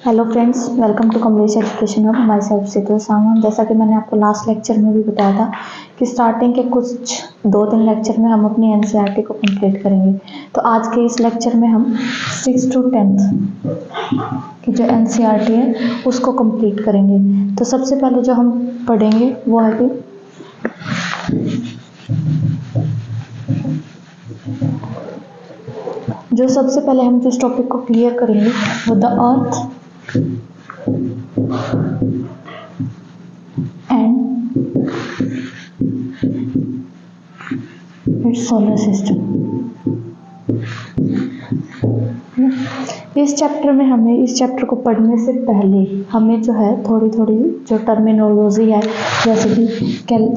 Hello friends, welcome to Kamlesh education hub. Myself Sheetal Sawant. जैसा कि मैंने आपको लास्ट लेक्चर में भी बताया था कि स्टार्टिंग के कुछ 2-3 लेक्चर में हम अपनी एनसीईआरटी को कंप्लीट करेंगे। तो आज के इस लेक्चर में हम 6th to 10th की जो एनसीईआरटी है उसको कंप्लीट करेंगे। तो सबसे पहले जो हम पढ़ेंगे वो है कि जो सबसे पहले हम जिस टॉपिक को क्लियर करेंगे वो the earth and it's solar system. इस चैप्टर को पढ़ने से पहले हमें जो है थोड़ी जो टर्मिनोलॉजी है, जैसे कि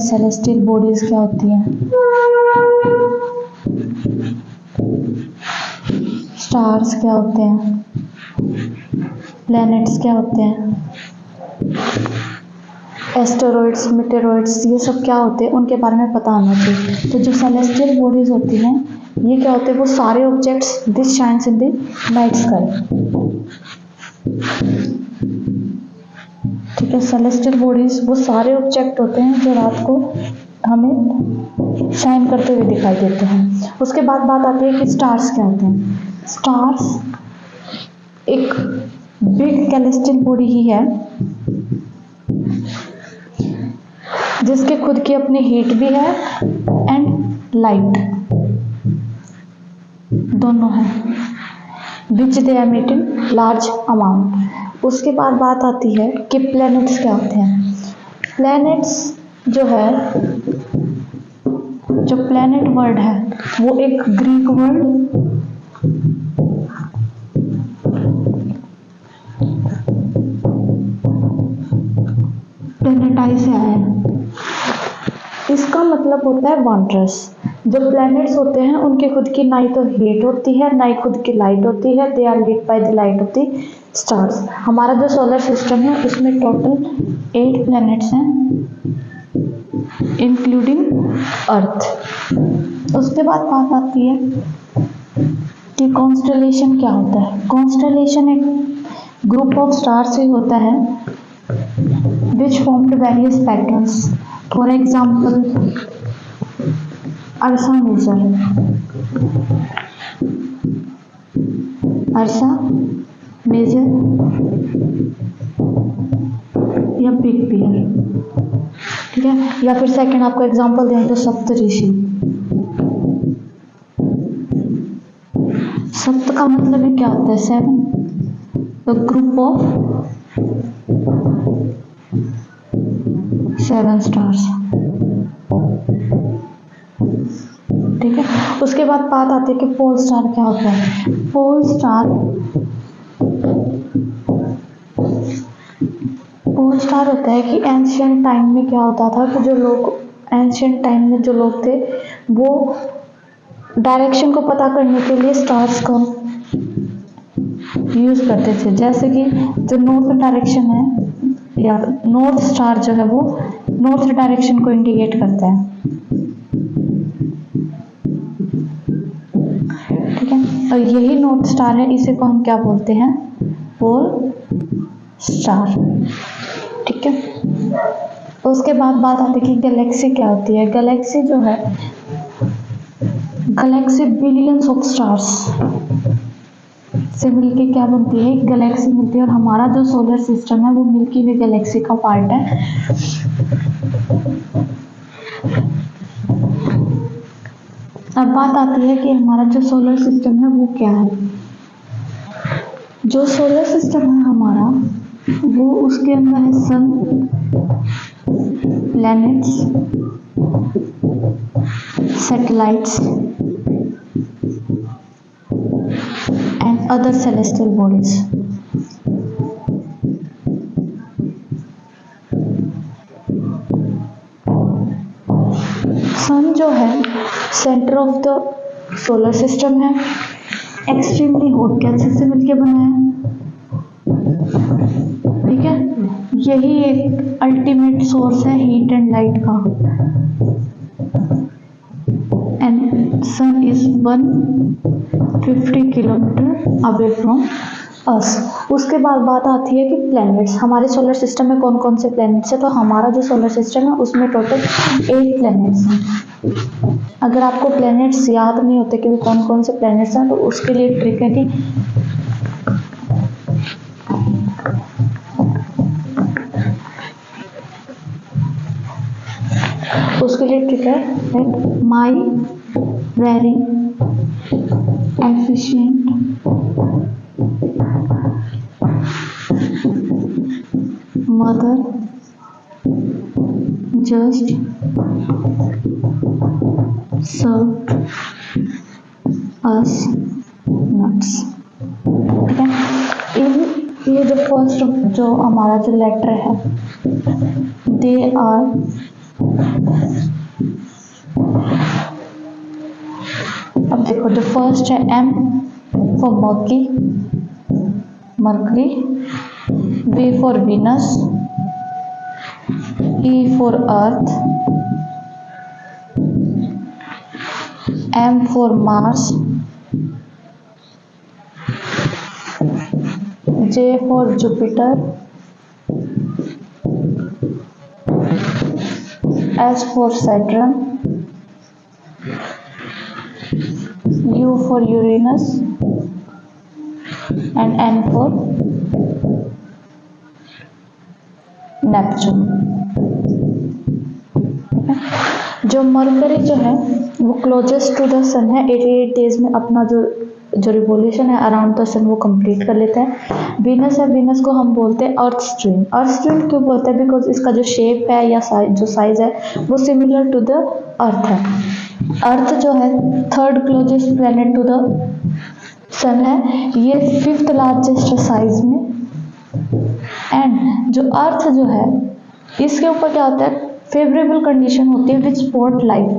सेलेस्टियल बॉडीज क्या होती हैं, स्टार्स क्या होते हैं, प्लैनेट्स क्या होते हैं, एस्टेरॉइड्स, मीटेरॉइड्स, ये सब क्या होते हैं उनके बारे में पता होना चाहिए। तो जो सेलेस्टियल बॉडीज होती हैं ये क्या होते हैं, वो सारे objects this shines in the night sky. ठीक है, सेलेस्टियल बॉडीज वो सारे ऑब्जेक्ट होते हैं जो रात को हमें शाइन करते हुए दिखाई देते हैं। उसके बाद बात आती है कि स्टार्स क्या होते हैं। स्टार्स एक बिग कैलेस्टियल बॉडी ही है जिसके खुद की अपनी हीट भी है एंड लाइट दोनों है, which they emit in large amount. उसके बाद बात आती है कि प्लैनेट्स क्या होते हैं। प्लैनेट्स जो है, जो प्लैनेट वर्ड है वो एक ग्रीक वर्ड प्लैनेटाई से आया है। इसका मतलब होता है वॉन्डरस। जो प्लैनेट्स होते हैं उनकी खुद की ना ही तो हीट होती है ना ही खुद की लाइट होती है, they are lit by the light of the stars. हमारा जो सोलर सिस्टम है उसमें टोटल 8 प्लैनेट्स हैं इंक्लूडिंग अर्थ। उसके बाद बात आती है कि कॉन्स्टेलेशन क्या होता है। कॉन्स्टेलेशन एक ग्रुप ऑफ स्टार्स से होता है which formed various patterns. For example, Ursa Major, या बिग बियर। ठीक है, या फिर सेकंड आपको एग्जांपल दें तो सप्तऋषि। सप्त का मतलब है क्या होता है 7, द ग्रुप ऑफ 7 स्टार्स। ठीक है, उसके बाद बात आती है कि पोल स्टार क्या होता है। पोल स्टार होता है कि एंशिएंट टाइम में क्या होता था कि एंशिएंट टाइम में जो लोग थे वो डायरेक्शन को पता करने के लिए स्टार्स का यूज करते थे। जैसे कि जो नॉर्थ डायरेक्शन है या नॉर्थ स्टार जो है वो नॉर्थ डायरेक्शन को इंडिकेट करता है। ठीक है, और यही नॉर्थ स्टार है, इसे को हम क्या बोलते हैं, पोल स्टार। ठीक है, उसके बाद बात आती है कि गैलेक्सी क्या होती है। गैलेक्सी जो है, गैलेक्सी बिलियंस ऑफ स्टार्स से मिलके क्या बनती है, एक गैलेक्सी मिलती है। और हमारा जो सोलर सिस्टम है वो मिल्की वे गैलेक्सी का पार्ट है। अब बात आती है कि हमारा जो सोलर सिस्टम है वो क्या है। जो सोलर सिस्टम है हमारा वो, उसके अंदर है sun, planets, satellites and other celestial bodies. Sun जो है centre of the solar system है, एक्सट्रीमली हॉट गैसेस से मिलकर बना है। ठीक है, यही एक अल्टीमेट सोर्स है हीट एंड लाइट का। And sun is 150 kilometre away from us. उसके बाद बात आती है कि प्लैनेट्स, हमारे सोलर सिस्टम में कौन कौन से प्लैनेट्स है। तो हमारा जो सोलर सिस्टम है उसमें टोटल 8 प्लैनेट्स हैं। अगर आपको प्लैनेट्स याद नहीं होते कि कौन कौन से प्लैनेट्स हैं, तो उसके लिए ट्रिक है कि my very efficient mother just serve us nuts. ठीक है, ये जो फर्स्ट जो हमारा जो लेटर है, दे आर अब देखो जो फर्स्ट है M for Mercury, V for Venus, E for earth, M for Mars, J for Jupiter, S for Saturn, U for Uranus and N for Neptune। जो मरकरी जो है वो क्लोजेस्ट टू द सन है, 88 days में अपना जो revolution है around the सन वो कंप्लीट कर लेता है। वीनस है, वीनस को हम बोलते हैं अर्थ स्ट्रीम। अर्थ स्ट्रीम क्यों बोलते हैं? बिकॉज इसका जो शेप है या जो साइज है वो सिमिलर टू द अर्थ है। अर्थ जो है third closest planet to the sun है, ये 5th लार्जेस्ट साइज में। एंड जो अर्थ जो है इसके ऊपर क्या होता है, फेवरेबल कंडीशन होती है विच सपोर्ट लाइफ।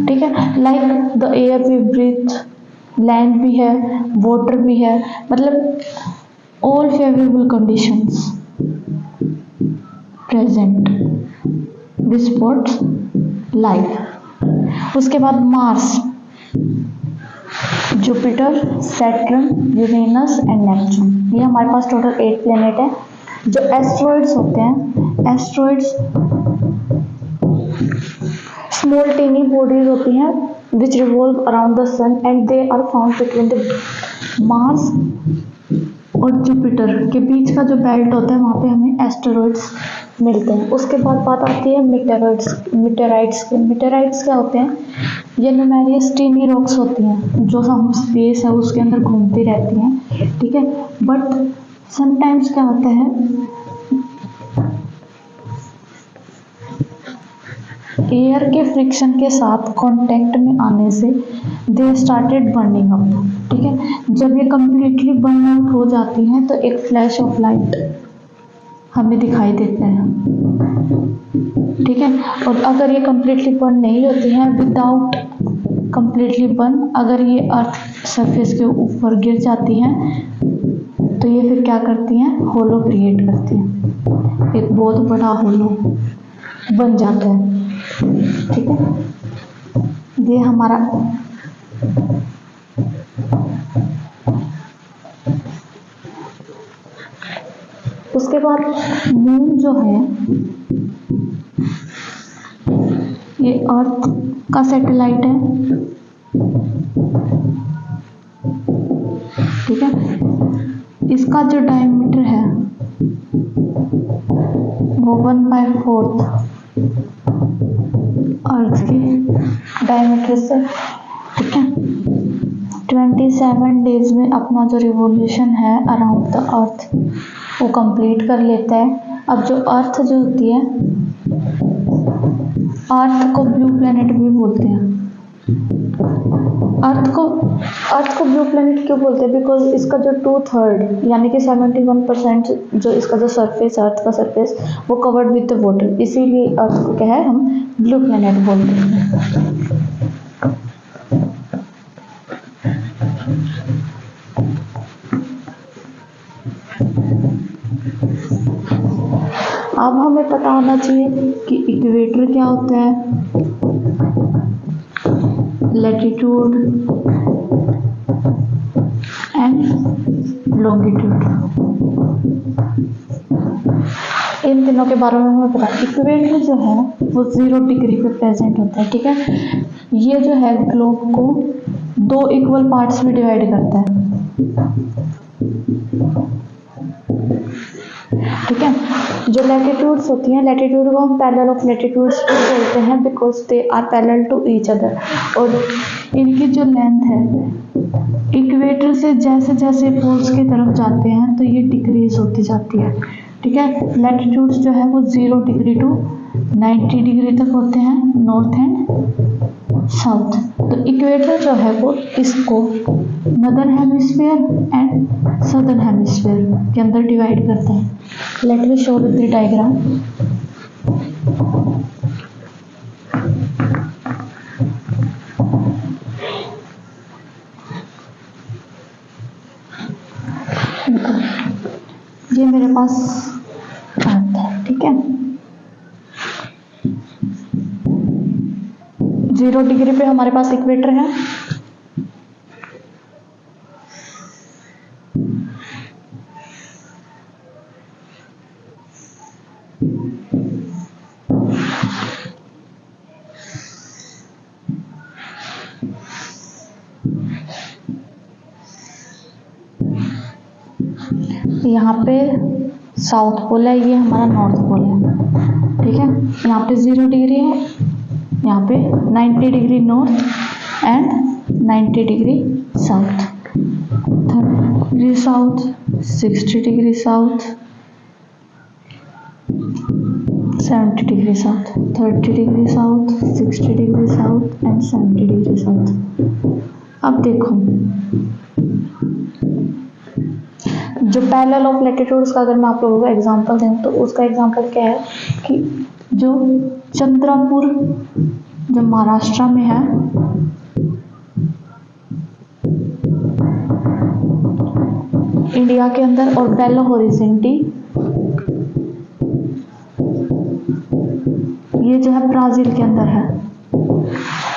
ठीक है, like the air we breathe, land भी है, वाटर भी है, मतलब all favourable conditions present which supports life. उसके बाद Mars, Jupiter, Saturn, Uranus and Neptune, ये हमारे पास टोटल 8 प्लैनेट है। जो एस्ट्रॉइड्स होते हैं, एस्ट्रॉइड्स स्मॉल टेनी बॉडीज होती हैं which revolve around the sun and they are found between the Mars और जुपिटर के बीच का जो बेल्ट होता है वहाँ पे हमें एस्टेरॉइड्स मिलते हैं। उसके बाद बात आती है मीटेराइट्स की। मीटेराइट्स क्या होते हैं? ये न्यूमेरियस टीनी रॉक्स होती हैं जो हम स्पेस है उसके अंदर घूमती रहती हैं। ठीक है, बट समटाइम्स क्या होता है, एयर के फ्रिक्शन के साथ कांटेक्ट में आने से दे स्टार्टेड बर्निंग अप। ठीक है, जब ये कंप्लीटली बर्न आउट हो जाती हैं तो एक फ्लैश ऑफ लाइट हमें दिखाई देते हैं। ठीक है, और अगर ये कंप्लीटली बर्न नहीं होती हैं, विदाउट कंप्लीटली बर्न, अगर ये अर्थ सरफेस के ऊपर गिर जाती हैं तो ये फिर क्या करती हैं, होलो क्रिएट करती हैं, एक बहुत बड़ा होलो बन जाता है। ठीक है, ये हमारा उसके बाद मून जो है ये अर्थ का सैटेलाइट है। ठीक है, इसका जो डायमीटर है वो 1/4 अर्थ के डायमीटर से। ठीक है, 27 डेज में अपना जो रिवॉल्यूशन है अराउंड द अर्थ वो कंप्लीट कर लेता है। अब जो अर्थ जो होती है, अर्थ को ब्लू प्लैनेट भी बोलते हैं। अर्थ को ब्लू प्लैनेट क्यों बोलते हैं? बिकॉज इसका जो 2/3 यानी कि 71% जो इसका जो सरफेस, अर्थ का सरफेस वो कवर्ड विद द वाटर, इसीलिए अर्थ को क्या है हम ब्लू प्लैनेट बोलते हैं। अब हमें पता होना चाहिए कि इक्वेटर क्या होता है, लैटिट्यूड एंड लॉन्गिट्यूड। इन तीनों के बारे में हमें पता है। इक्वेटर जो है वो 0 डिग्री पे प्रेजेंट होता है, ठीक है। ये जो है ग्लोब को 2 इक्वल पार्ट्स में डिवाइड करता है, ठीक है। जो लैटिट्यूड्स होती हैं, लैटिट्यूड को हम पैरेलल ऑफ लैटिट्यूड्स बोलते हैं because they are parallel to each other, और इनकी जो लेंथ है इक्वेटर से जैसे जैसे पोल्स की तरफ जाते हैं तो ये डिक्रीज होती जाती है, ठीक है। लैटिट्यूड्स जो है वो 0 डिग्री टू 90 डिग्री तक होते हैं, नॉर्थ एंड साउथ। तो इक्वेटर जो है वो इसको northern hemisphere and southern hemisphere के अंदर डिवाइड करता है। Let me show with the diagram. ये मेरे पास आता है, ठीक है। 0 डिग्री पे हमारे पास इक्वेटर है, यहाँ पे साउथ पोल है, ये हमारा नॉर्थ पोल है, ठीक है। यहाँ पे 0 डिग्री है, यहाँ पे 90 degree north and 90 degree south, 30 degree south, 60 degree south, 70 degree south, 30 degree south, 60 degree south and 70 degree south. अब देखो जो पैरेलल ऑफ लैटिट्यूड्स का अगर मैं आप लोगों को एग्जांपल दूं तो उसका एग्जांपल क्या है कि जो चंद्रपुर जो महाराष्ट्र में है, इंडिया के अंदर, और बेलो होरिजेंटी ये जो है ब्राजील के अंदर है,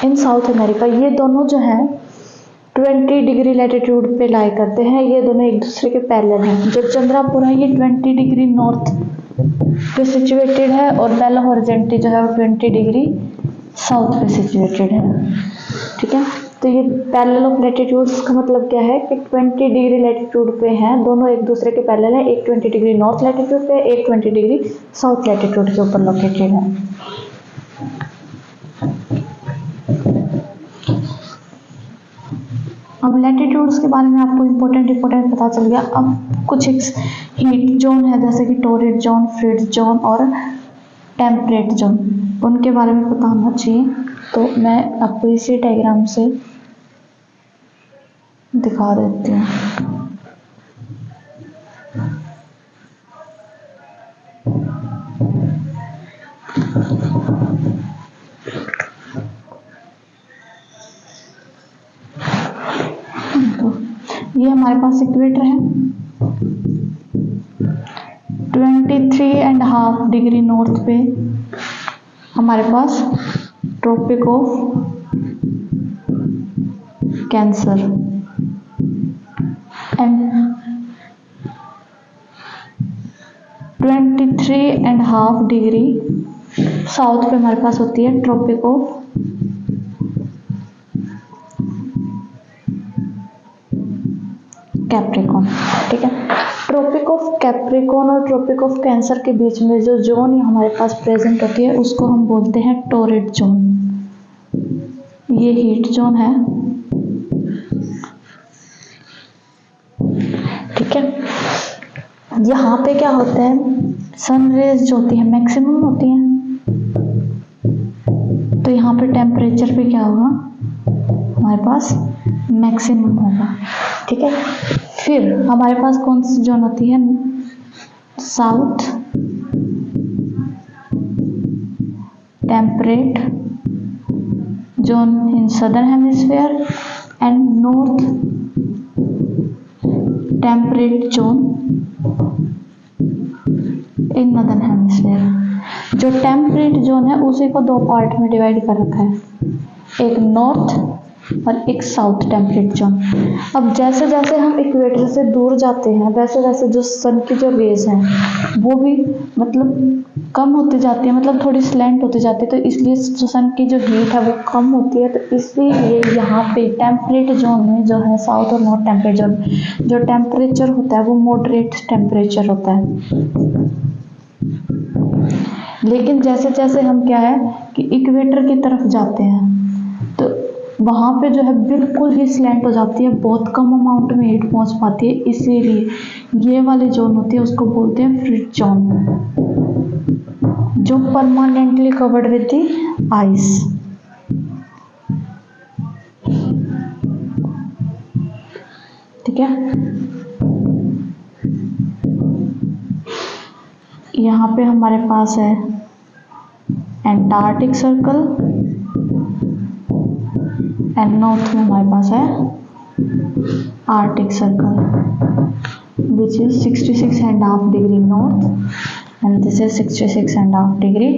इन साउथ अमेरिका। ये दोनों जो है 20 डिग्री लैटिट्यूड पे लाई करते हैं, ये दोनों एक दूसरे के पैरेलल हैं। जो चंद्रपुर है ये 20 डिग्री नॉर्थ पे सिचुएटेड है, और बेलो होरिजेंटी जो है वो 20 डिग्री साउथ पे सिचुएटेड है, ठीक है। तो ये पैरेलल ऑफ लैटिट्यूड्स का मतलब क्या है कि 20 डिग्री लैटिट्यूड पे हैं, दोनों एक दूसरे के पैरेलल है, एक 20 डिग्री नॉर्थ लैटिट्यूड पे, एक 20 डिग्री साउथ लैटिट्यूड के ऊपर लोकेटेड है। अब लैटिट्यूड्स के बारे में आपको इम्पोर्टेंट पता चल गया। अब कुछ हीट जोन है जैसे कि टोरिड जोन, फ्रिड जोन और टेम्परेट जोन, उनके बारे में पता होना चाहिए। तो मैं आपको इसी डायग्राम से दिखा देती हूँ। ये हमारे पास इक्वेटर है, 23.5 डिग्री नॉर्थ पे हमारे पास tropic of cancer and 23.5 degree south पे हमारे पास होती है ट्रॉपिक ऑफ कैप्रिकॉर्न, ठीक है। ट्रॉपिक ऑफ कैप्रिकॉर्न और ट्रॉपिक ऑफ कैंसर के बीच में जो जोन हमारे पास प्रेजेंट होती है उसको हम बोलते हैं टोरिड जोन। ये हीट जोन है, ठीक है। यहाँ पे क्या होता है, सन रेज जो होती है मैक्सिमम होती हैं, तो यहाँ पे टेम्परेचर पे क्या होगा, हमारे पास मैक्सिमम होगा, ठीक है। फिर हमारे पास कौन सी जोन होती है, south temperate zone in southern hemisphere and north temperate zone in northern hemisphere. जो टेम्परेट जोन है उसी को 2 पार्ट में डिवाइड कर रखा है, एक नॉर्थ और एक साउथ टेम्परेट जोन। अब जैसे जैसे हम इक्वेटर से दूर जाते हैं वैसे वैसे जो सन की जो रेज हैं वो भी मतलब कम होती जाती है, मतलब थोड़ी स्लैंट होती जाती है, तो इसलिए जो सन की जो हीट है वो कम होती है। तो इसलिए यहाँ पे टेम्परेट जोन में जो है साउथ और नॉर्थ टेम्परेट जोन जो टेम्परेचर होता है वो मॉडरेट टेम्परेचर होता है। लेकिन जैसे जैसे हम क्या है कि इक्वेटर की तरफ जाते हैं तो वहाँ पे जो है बिल्कुल ही स्लैंट हो जाती है, बहुत कम अमाउंट में हीट पहुँच पाती है। इसीलिए ये वाली जोन होती है उसको बोलते हैं फ्रिज जोन, जो permanently covered with the ice. ठीक है, यहाँ पे हमारे पास है एंटार्क्टिक सर्कल एंड नॉर्थ में हमारे पास है Arctic circle which is 66.5 degree north and this is 66.5 degree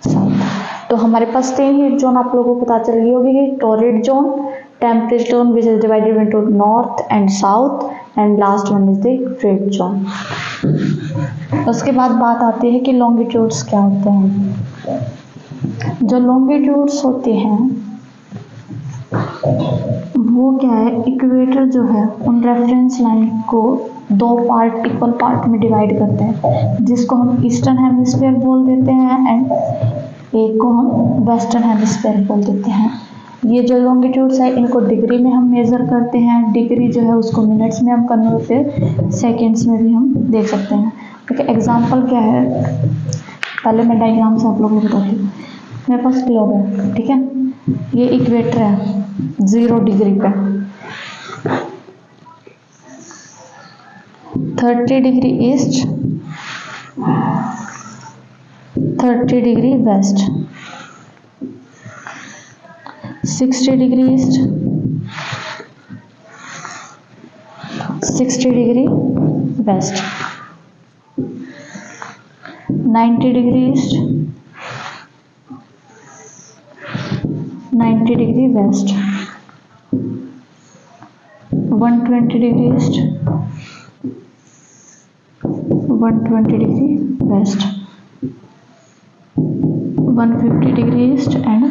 south. तो हमारे पास 3 हीट जोन आप लोगों को पता चल गई होगी कि torrid zone, temperate zone which is divided into north and south and last one is the fridge zone. उसके बाद बात आती है कि लॉन्गिट्यूड्स क्या होते हैं। जो लॉन्गिट्यूड्स होते हैं वो क्या है, इक्वेटर जो है उन रेफरेंस लाइन को 2 पार्ट इक्वल पार्ट में डिवाइड करते हैं, जिसको हम ईस्टर्न हेमिस्फीयर बोल देते हैं एंड एक को हम वेस्टर्न हेमिस्फीयर बोल देते हैं। ये जो लॉन्गिट्यूड्स है इनको डिग्री में हम मेजर करते हैं, डिग्री जो है उसको मिनट्स में हम कन्वर्ट फिर सेकेंड्स में भी हम देख सकते हैं। ठीक है, एग्जाम्पल क्या है, पहले मैं डायग्राम से आप लोगों को बताती हूँ। मेरे पास ग्लोब है, ठीक है, ये इक्वेटर है 0 डिग्री पे, 30 degree east, 30 degree west, 60 degree east, 60 degree west, 90 degree east, 90 degree west, 120 degree east, 120 degree west, 150 degree east and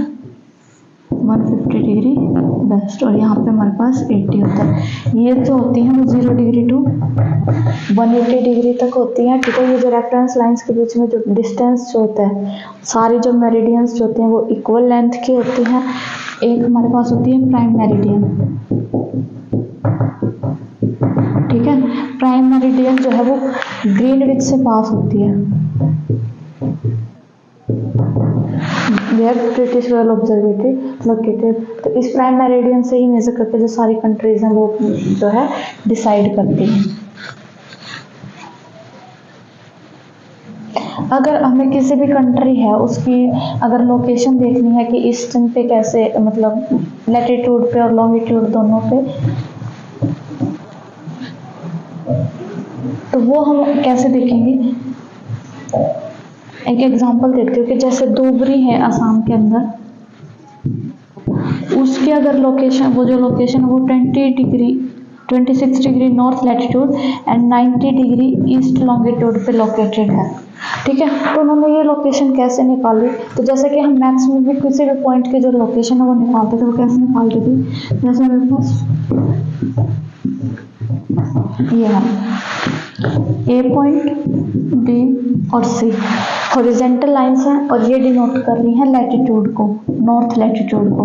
150 degree west, और यहाँ पे हमारे पास 80 होता है। ये जो होती हैं वो 0 डिग्री टू 180 डिग्री तक होती हैं। ठीक है, ये जो रेफरेंस लाइंस के बीच में जो डिस्टेंस जो होता है, सारी जो मेरिडियंस जो होते हैं वो इक्वल लेंथ की होती हैं। एक हमारे पास होती है प्राइम मेरिडियन। ठीक है, प्राइम मेरिडियन जो है वो ग्रीनविच से पास होती है। ब्रिटिश रॉयल ऑब्जर्वेटरी लोकेटेड, तो इस प्राइम मेरिडियन से ही मेजर करके जो सारी कंट्रीज हैं वो जो है डिसाइड करती हैं। अगर हमें किसी भी कंट्री है उसकी अगर लोकेशन देखनी है कि ईस्टर्न पे कैसे, मतलब लैटिट्यूड पे और लॉन्गिट्यूड दोनों पे, तो वो हम कैसे देखेंगे। एक एग्जांपल देती हूँ कि जैसे धुबरी है असम के अंदर, उसके अगर लोकेशन, वो जो लोकेशन वो 26 degree north latitude and 90 degree east longitude पे लोकेटेड है। ठीक है, तो उन्होंने ये लोकेशन कैसे निकाली, तो जैसे कि हम मैथ्स में भी किसी भी पॉइंट की जो लोकेशन है वो निकालते थे, वो कैसे निकालते थे, जैसे मेरे पास ये है ए पॉइंट, बी और सी हॉरिजॉन्टल लाइंस हैं और ये डिनोट कर रही हैं लैटिट्यूड को, नॉर्थ लैटिट्यूड को,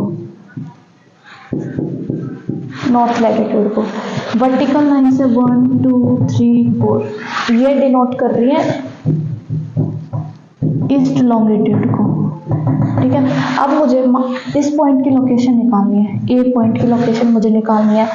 नॉर्थ लैटिट्यूड को। वर्टिकल लाइन से 1 2 3 4 ये डिनोट कर रही है ईस्ट लॉन्गिट्यूड को। ठीक है, अब मुझे इस पॉइंट की लोकेशन निकालनी है, ए पॉइंट की लोकेशन मुझे निकालनी है,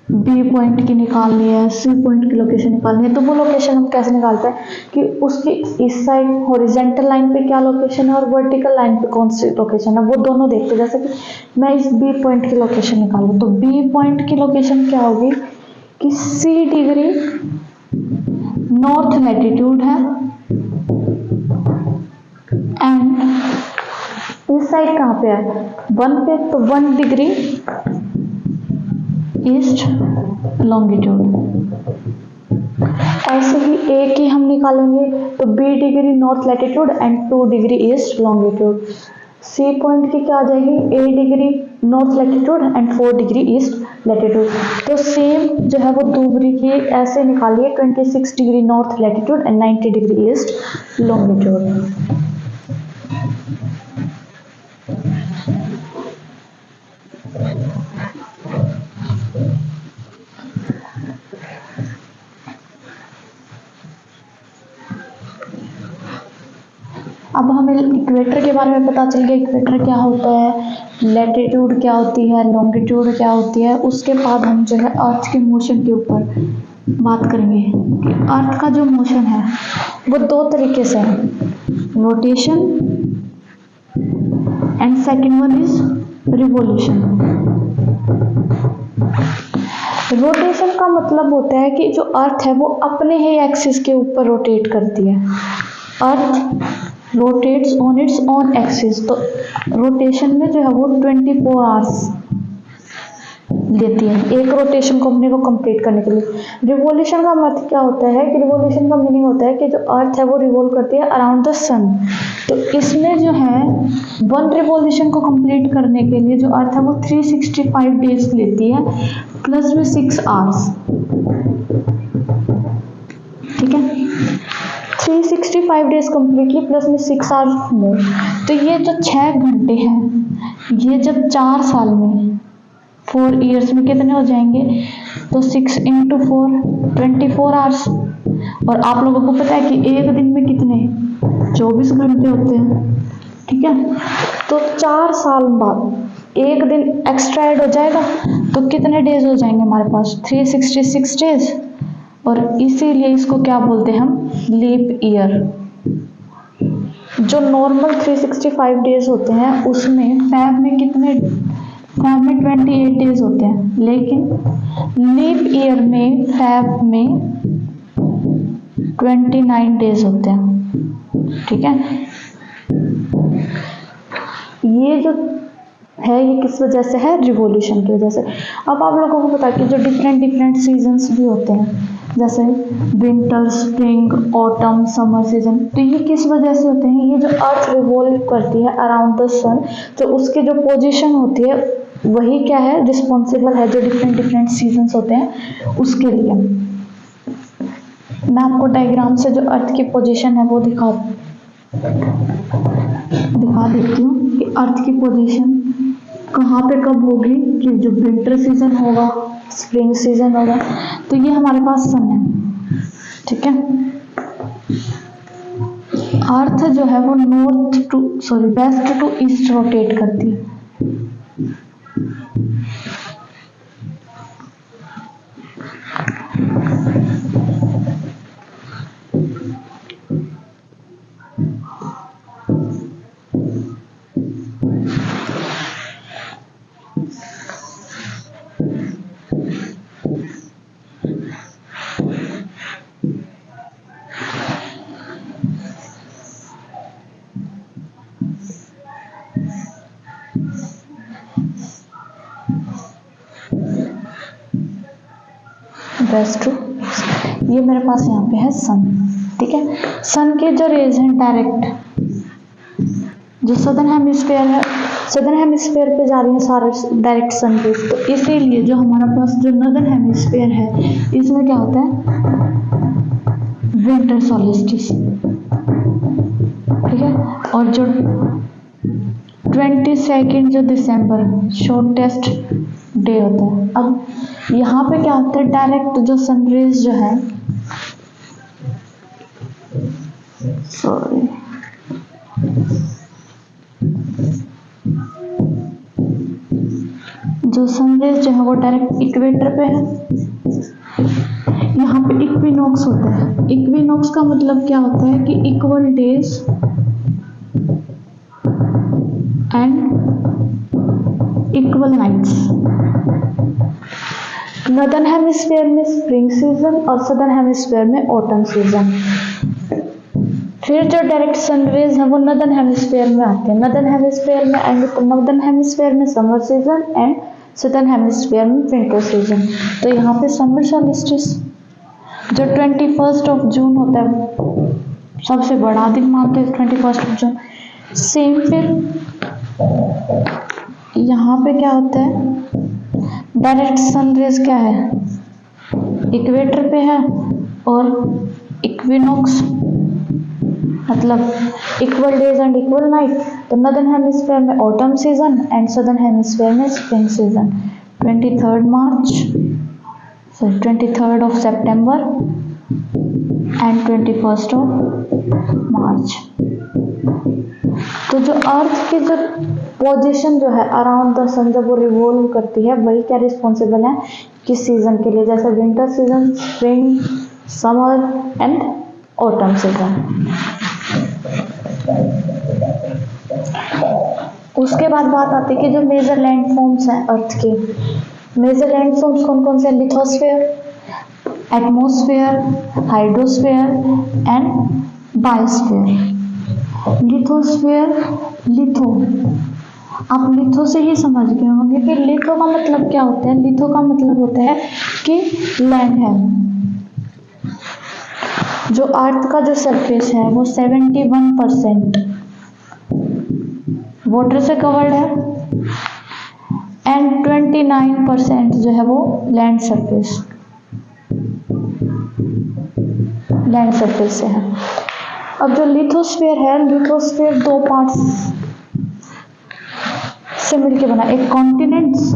बी पॉइंट की निकालनी है, सी पॉइंट की लोकेशन निकालनी है। तो वो लोकेशन हम कैसे निकालते हैं कि उसकी इस साइड हॉरिजॉन्टल लाइन पे क्या लोकेशन है और वर्टिकल लाइन पे कौन सी लोकेशन है, वो दोनों देखते हैं। जैसे कि मैं इस बी पॉइंट की लोकेशन निकालूँ तो बी पॉइंट की लोकेशन क्या होगी कि सी डिग्री नॉर्थ लैटिट्यूड है एंड इस इस साइड कहाँ पे है, 1 पे, तो 1 डिग्री ईस्ट लॉन्गिट्यूड। ऐसे ही ए की हम निकालेंगे तो B degree north latitude and 2 degree east longitude. C point की क्या आ जाएगी, A degree north latitude and 4 degree east latitude. तो सेम जो है वो दूसरी की ऐसे निकालिए, 26 degree north latitude and 90 degree east longitude. अब हमें इक्वेटर के बारे में पता चल गया, इक्वेटर क्या होता है, लैटिट्यूड क्या होती है, लॉन्गिट्यूड क्या होती है। उसके बाद हम जो है अर्थ के मोशन के ऊपर बात करेंगे कि अर्थ का जो मोशन है वो 2 तरीके से है, rotation and second one is revolution. Rotation का मतलब होता है कि जो अर्थ है वो अपने ही एक्सिस के ऊपर रोटेट करती है। अर्थ rotates on its own axis. तो रोटेशन में जो है वो 24 आवर्स लेती है एक रोटेशन को अपने को कंप्लीट करने के लिए। रिवॉल्यूशन का मतलब क्या होता है कि रिवॉल्यूशन का मीनिंग होता है कि जो अर्थ है वो रिवॉल्व करती है अराउंड द सन। तो इसमें जो है 1 रिवॉल्यूशन को कंप्लीट करने के लिए जो अर्थ है वो 365 डेज लेती है प्लस में 6 आवर्स। ठीक है, 365 डेज कम्प्लीटली प्लस में 6 आवर्स मोर। तो ये जो 6 घंटे हैं ये जब 4 साल में 4 ईयर्स में कितने हो जाएंगे, तो 6 × 4 24 आवर्स। और आप लोगों को पता है कि एक दिन में कितने 24 घंटे होते हैं। ठीक है, तो 4 साल बाद एक दिन एक्स्ट्रा ऐड हो जाएगा तो कितने डेज हो जाएंगे हमारे पास, 366 डेज। और इसीलिए इसको क्या बोलते हैं हम, लीप ईयर। जो नॉर्मल 365 डेज होते हैं उसमें फैब में 28 डेज होते हैं, लेकिन लीप ईयर में फैब में 29 डेज होते हैं। ठीक है, ये जो है ये किस वजह से है, रिवॉल्यूशन की वजह से। अब आप लोगों को पता है कि जो डिफरेंट सीजन्स भी होते हैं जैसे winter, spring, autumn, summer season, तो ये किस वजह से होते हैं, ये जो अर्थ रिवॉल्व करती है अराउंड द सन, तो उसकी जो पोजीशन होती है वही क्या है, रिस्पॉन्सिबल है जो डिफरेंट सीजन्स होते हैं उसके लिए। मैं आपको डायग्राम से जो अर्थ की पोजीशन है वो दिखा देती हूँ कि अर्थ की पोजीशन कहाँ पे कब होगी, कि जो विंटर सीजन होगा, स्प्रिंग सीजन होगा, तो ये हमारे पास सन है। ठीक है, अर्थ जो है वो वेस्ट टू ईस्ट रोटेट करती है। वेस्ट टू, ये मेरे पास यहाँ पे है सन। ठीक है, सन के जो रेज हैं डायरेक्ट जो सदर्न हेमिस्फीयर है, सदर्न हेमिस्फीयर पे जा रही हैं सारे डायरेक्ट सन रेज, तो इसीलिए जो हमारा पास जो नॉर्दर्न हेमिस्फीयर है इसमें क्या होता है, विंटर सॉल्स्टिस। ठीक है, और जो 22 जो दिसंबर शॉर्टेस्ट डे होता है। अब यहाँ पे क्या होता है, डायरेक्ट जो सनरेज जो है, सॉरी जो सनरेज जो है वो डायरेक्ट इक्वेटर पे है। यहाँ पे इक्विनॉक्स होता है। इक्विनॉक्स का मतलब क्या होता है कि equal days and equal nights. Northern hemisphere में स्प्रिंग सीजन और सदर्न हेमिस्फीयर में ऑटम सीजन। फिर जो डायरेक्ट सनरेज है वो नदर्न हेमिस्फीयर में आते हैं। नदर्न हेमिस्फीयर में आएंगे तो नदर्न हेमिस्फीयर में summer season and southern hemisphere में विंटर सीजन। तो यहाँ पे समर सॉल्स्टिस जो 21 जून होता है, सबसे बड़ा दिन मानते हैं 21 जून। सेम फिर यहाँ पे क्या होता है, डायरेक्ट सनरेज क्या है, इक्वेटर पे है, और इक्विनॉक्स मतलब equal days and equal night. तो नदर्न हेमिस्फीयर में autumn season and southern hemisphere में spring season. 23rd September and 21 March. तो जो अर्थ की जो पोजीशन जो है अराउंड द सन जब वो रिवॉल्व करती है, वही क्या रिस्पॉन्सिबल है किस सीजन के लिए, जैसे winter season, spring, summer and autumn season. उसके बाद बात आती है कि जो मेजर लैंडफॉर्म्स हैं अर्थ के। मेजर लैंडफॉर्म्स कौन कौन से? Lithosphere, atmosphere, hydrosphere and biosphere. Lithosphere, litho, आप लिथो से ही समझ गए होंगे कि लिथो का मतलब क्या होता है। लिथो का मतलब होता है कि लैंड है। जो अर्थ का जो सरफेस है वो 71% वाटर से कवर्ड है एंड 29% जो है वो लैंड सरफेस से है। अब जो लिथोस्फीयर है, लिथोस्फीयर दो पार्ट्स से मिलकर बना, एक continents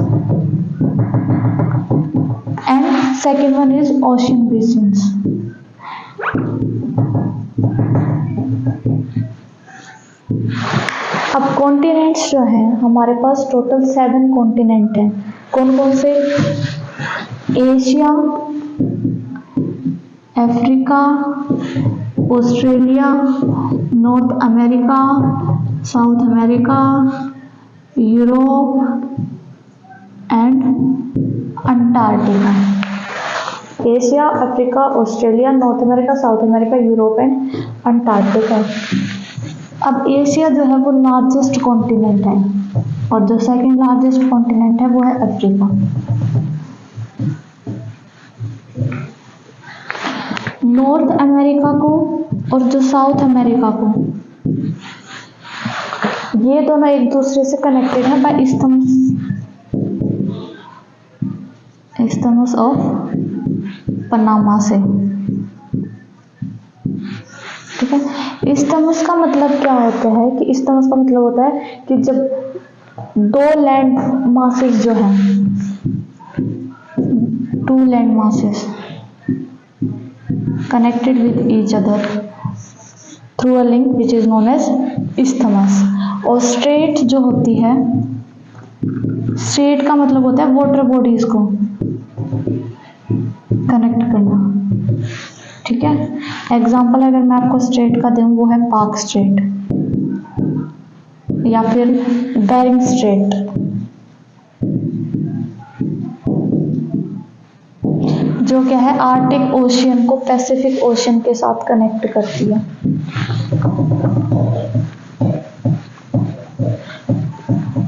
and second one is ocean basins. अब कॉन्टिनेंट्स जो हैं हमारे पास टोटल 7 कॉन्टिनेंट हैं। कौन कौन से? Asia, Africa, Australia, north America, south America, Europe and Antarctica. Asia, Africa, Australia, north America, south America, Europe and Antarctica. अब एशिया जो है वो लार्जेस्ट कॉन्टिनेंट है और जो सेकंड लार्जेस्ट कॉन्टिनेंट है वो है अफ्रीका। नॉर्थ अमेरिका को और जो साउथ अमेरिका को, ये दोनों एक दूसरे से कनेक्टेड है बाय इस्थमस ऑफ पनामा से। ठीक है, इस्थमस का मतलब क्या होता है कि इस्थमस का मतलब होता है कि जब दो लैंड मासेस जो हैं, 2 land masses connected with each other through a link which is known as isthmus। और स्ट्रेट जो होती है, स्ट्रेट का मतलब होता है वाटर बॉडीज को कनेक्ट करना। ठीक है, एग्जाम्पल अगर मैं आपको स्ट्रेट का दूं वो है पार्क स्ट्रेट या फिर बेरिंग स्ट्रेट। जो क्या है आर्टिक ओशियन को पैसिफिक ओशियन के साथ कनेक्ट करती है।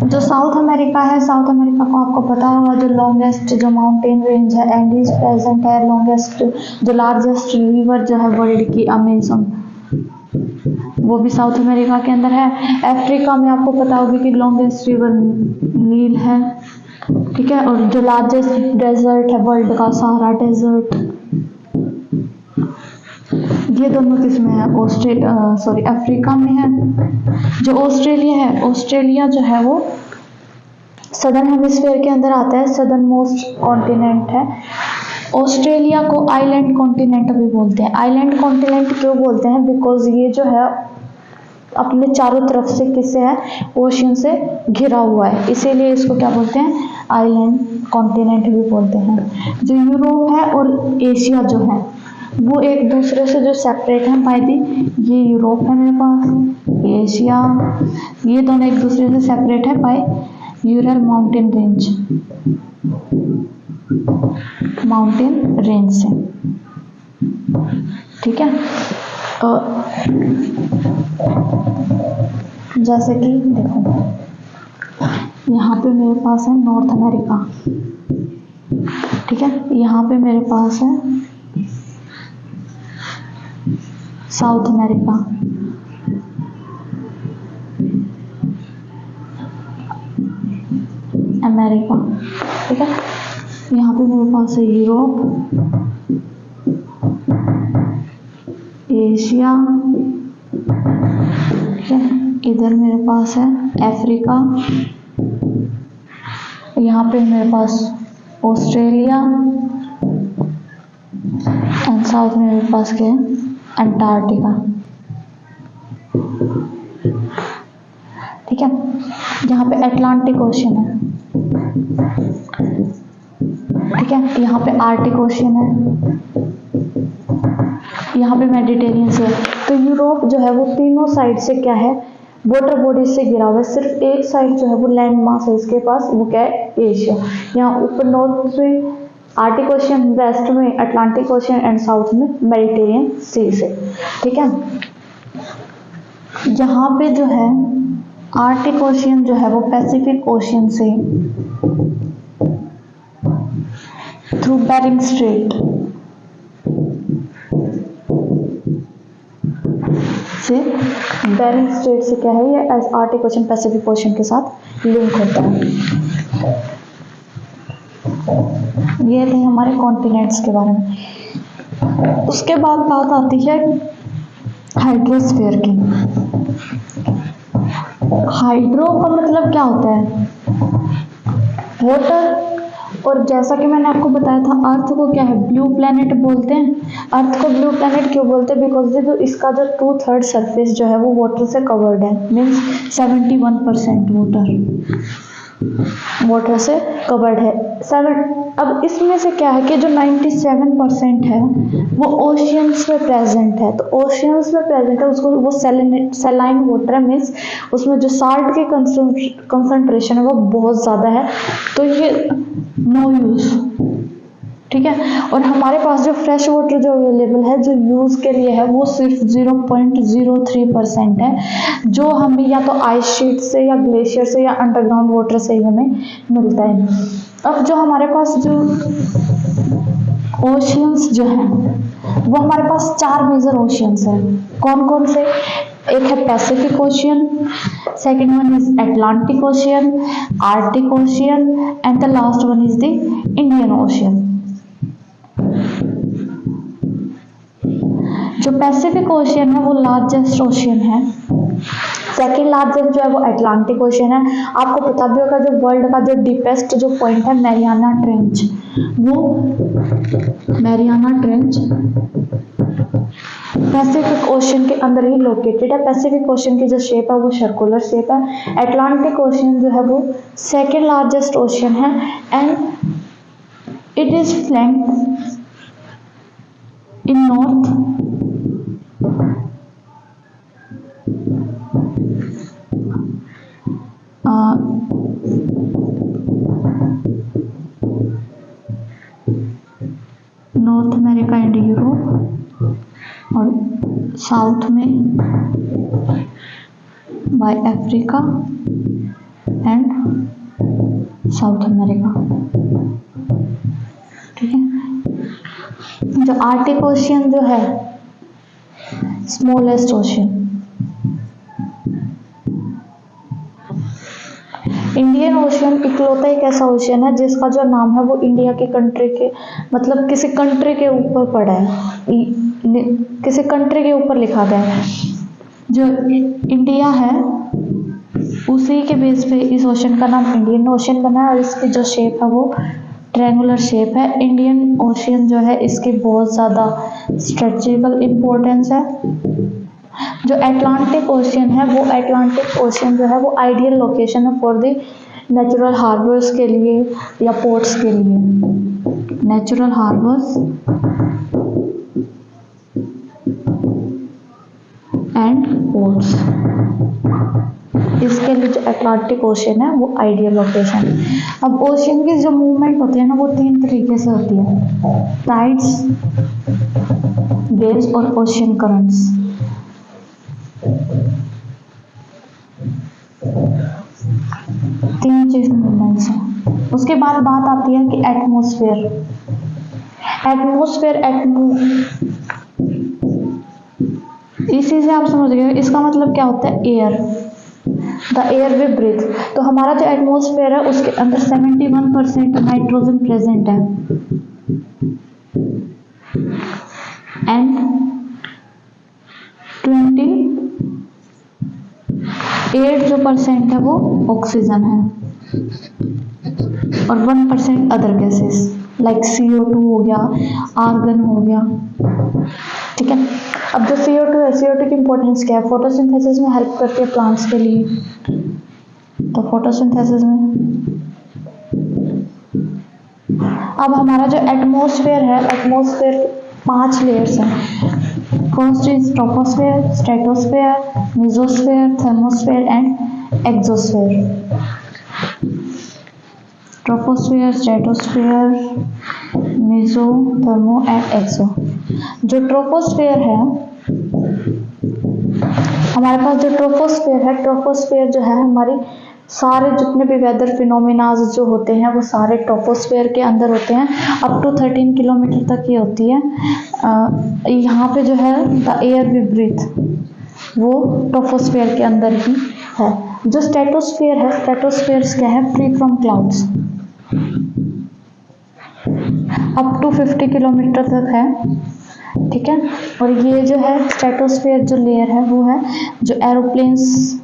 जो साउथ अमेरिका है, साउथ अमेरिका को आपको पता होगा जो लॉन्गेस्ट जो माउंटेन रेंज है एंडीज प्रेजेंट है, लॉन्गेस्ट जो लार्जेस्ट रिवर जो है वर्ल्ड की अमेज़न, वो भी साउथ अमेरिका के अंदर है। अफ्रीका में आपको पता होगा कि लॉन्गेस्ट रिवर नील है। ठीक है, और जो लार्जेस्ट डेजर्ट है वर्ल्ड का सहारा डेजर्ट। ये दोनों किसमें है? अफ्रीका में है। जो ऑस्ट्रेलिया है, ऑस्ट्रेलिया जो है वो सदर्न हेमिस्फीयर के अंदर आता है, सदर्न मोस्ट कॉन्टिनेंट है। ऑस्ट्रेलिया को आइलैंड कॉन्टिनेंट भी बोलते हैं। आइलैंड कॉन्टिनेंट क्यों बोलते हैं? बिकॉज ये जो है अपने चारों तरफ से किससे है? ओशियन से घिरा हुआ है, इसीलिए इसको क्या बोलते हैं? आइलैंड कॉन्टिनेंट भी बोलते हैं। जो यूरोप है और एशिया जो है वो एक दूसरे से जो सेपरेट है बाय दी, ये यूरोप है मेरे पास, एशिया, ये दोनों एक दूसरे से सेपरेट है बाय यूरल माउंटेन रेंज से। ठीक है, जैसे कि देखो यहाँ पे मेरे पास है नॉर्थ अमेरिका, ठीक है, यहाँ पे मेरे पास है साउथ अमेरिका, अमेरिका, ठीक है, यहाँ पे मेरे पास है यूरोप, एशिया, ठीक है, इधर मेरे पास है अफ्रीका, यहाँ पे मेरे पास ऑस्ट्रेलिया एंड साउथ में मेरे पास क्या है अंटार्कटिका, ठीक है। यहाँ पे अटलांटिक ओशन है, ठीक है, यहाँ पे आर्टिक ओशन है, यहाँ पे मेडिटेरियन से है। तो यूरोप जो है वो तीनों साइड से क्या है वाटर बॉडी से घिरा हुआ है, सिर्फ एक साइड जो है वो लैंड मास है इसके पास, वो क्या है एशिया। यहाँ ऊपर नॉर्थ में आर्टिक ओशन, वेस्ट में अटलांटिक ओशन एंड साउथ में मेडिटेरियन सी से, ठीक है। यहाँ पे जो है आर्टिक ओशन जो है वो पैसिफिक ओशन से थ्रू बेरिंग स्ट्रेट से, बेरिंग स्ट्रेट से क्या है ये आर्टिक ओशन पैसिफिक ओशन के साथ लिंक होता है। ये थे हमारे कॉन्टिनेंट्स के बारे में। उसके बाद बात आती है हाइड्रोस्फीयर की। हाइड्रो का मतलब क्या होता है वाटर, और जैसा कि मैंने आपको बताया था अर्थ को क्या है ब्लू प्लैनेट बोलते हैं। अर्थ को ब्लू प्लैनेट क्यों बोलते हैं, बिकॉज जो इसका जो 2/3 सरफेस जो है वो वाटर से कवर्ड है, मीन्स 71% वाटर से कवर्ड है। अब इसमें से क्या है कि जो 97% है वो ओशियंस में प्रेजेंट है। तो ओशियंस में प्रेजेंट है उसको वो सैलाइन वाटर है, मीन्स उसमें जो साल्ट की कंसंट्रेशन है वो बहुत ज़्यादा है, तो ये नो यूज, ठीक है। और हमारे पास जो फ्रेश वाटर जो अवेलेबल है जो यूज़ के लिए है वो सिर्फ 0.03% है, जो हमें या तो आइस शीट से या ग्लेशियर से या अंडरग्राउंड वाटर से ही हमें मिलता है। अब जो हमारे पास जो ओशियंस जो हैं वो हमारे पास 4 मेजर ओशियंस हैं। कौन कौन से, एक है Pacific ocean, second one is Atlantic ocean, Arctic ocean and the last one is the Indian ocean. जो पैसिफिक ओशियन है वो लार्जेस्ट ओशियन है, सेकेंड लार्जेस्ट जो है वो अटलांटिक ओशियन है। आपको पता भी होगा जो वर्ल्ड का जो डीपेस्ट जो पॉइंट है मैरियाना ट्रेंच, वो मैरियाना ट्रेंच पैसिफिक ओशियन के अंदर ही लोकेटेड है। पैसिफिक ओशियन की जो शेप है वो सर्कुलर शेप है। अटलांटिक ओशियन जो है वो सेकेंड लार्जेस्ट ओशियन है and it is flanked in north North America and Europe और साउथ में by Africa and South America, ठीक है। जो आर्टिक ओशियन जो है स्मॉलेस्ट ओशियन। इंडियन ओशियन इकलौता एक ऐसा ओशियन है जिसका जो नाम है वो इंडिया के कंट्री के मतलब किसी कंट्री के ऊपर पड़ा है, किसी कंट्री के ऊपर लिखा गया है। जो इंडिया है उसी के बेस पे इस ओशन का नाम इंडियन ओशन बना है और इसकी जो शेप है वो ट्रायंगुलर शेप है। इंडियन ओशियन जो है इसकी बहुत ज़्यादा स्ट्रेटेजिकल इम्पोर्टेंस है। जो एटलांटिक ओशियन है वो एटलांटिक ओशियन जो है वो आइडियल लोकेशन है फॉर द नेचुरल हार्बर्स के लिए या पोर्ट्स के लिए, नेचुरल हार्बर्स एंड पोर्ट्स, इसके लिए जो अटलांटिक ओशियन है वो आइडियल लोकेशन है। अब ओशियन की जो मूवमेंट होती है ना वो 3 तरीके से होती है, टाइड्स, वेव्स और ओशियन करंट्स। उसके बाद बात आती है कि एटमॉस्फेयर। एटमॉस्फेयर इसी से आप समझ गए, इसका मतलब क्या होता है, air, the air we breathe. तो हमारा जो एटमॉस्फेयर है उसके अंदर 71% नाइट्रोजन प्रेजेंट है एंड 28 जो परसेंट है वो ऑक्सीजन है और 1% अदर गैसेस लाइक CO2 हो गया, आर्गन हो गया। ठीक है, अब जो CO2 है, CO2 की इंपॉर्टेंस क्या है, फोटोसिंथेसिस में हेल्प करती है प्लांट्स के लिए। तो फोटोसिंथेसिस में अब हमारा जो एटमॉस्फेयर है, एटमॉस्फेयर 5 लेयर्स हैं। First is troposphere, stratosphere, mesosphere, thermosphere and exosphere. Troposphere, stratosphere, meso, thermo and exo. जो ट्रोपोस्फेयर है, हमारे पास जो ट्रोपोस्फेयर है, ट्रोपोस्फेयर जो है हमारी सारे जितने भी वेदर फिनोमिनाज जो होते हैं वो सारे ट्रोपोस्फेयर के अंदर होते हैं। अप टू 13 किलोमीटर तक ये होती है। यहाँ पे जो है द एयर वी ब्रीथ वो ट्रोपोस्फेयर के अंदर ही है। जो स्ट्रेटोस्फेयर है, स्ट्रेटोस्फेयर क्या है, free from clouds, up to 50 kilometre तक है। ठीक है, और ये जो है स्ट्रेटोस्फेयर जो लेयर है वो है जो एरोप्लेन्स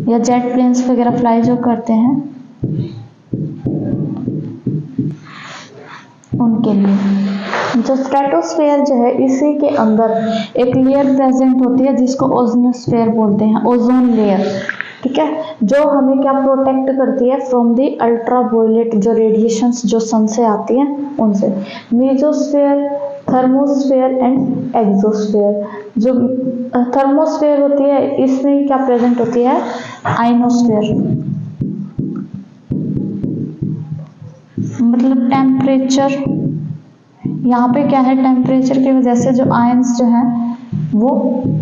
या जेट प्लेन्स वगैरह फ्लाई जो करते हैं उनके लिए। जो स्ट्रेटोस्फेयर जो है इसी के अंदर एक लेयर प्रेजेंट होती है जिसको ओजोनोस्फेयर बोलते हैं, ओजोन लेयर। ठीक है, जो हमें क्या प्रोटेक्ट करती है फ्रॉम दी अल्ट्रावायलेट जो रेडिएशंस जो सन से आती हैं उनसे। Mesosphere, thermosphere and exosphere. जो थर्मोस्फेयर होती है इसमें क्या प्रेजेंट होती है, आयनोस्फेयर, मतलब टेम्परेचर। यहाँ पे क्या है, टेम्परेचर की वजह से जो आयंस जो हैं वो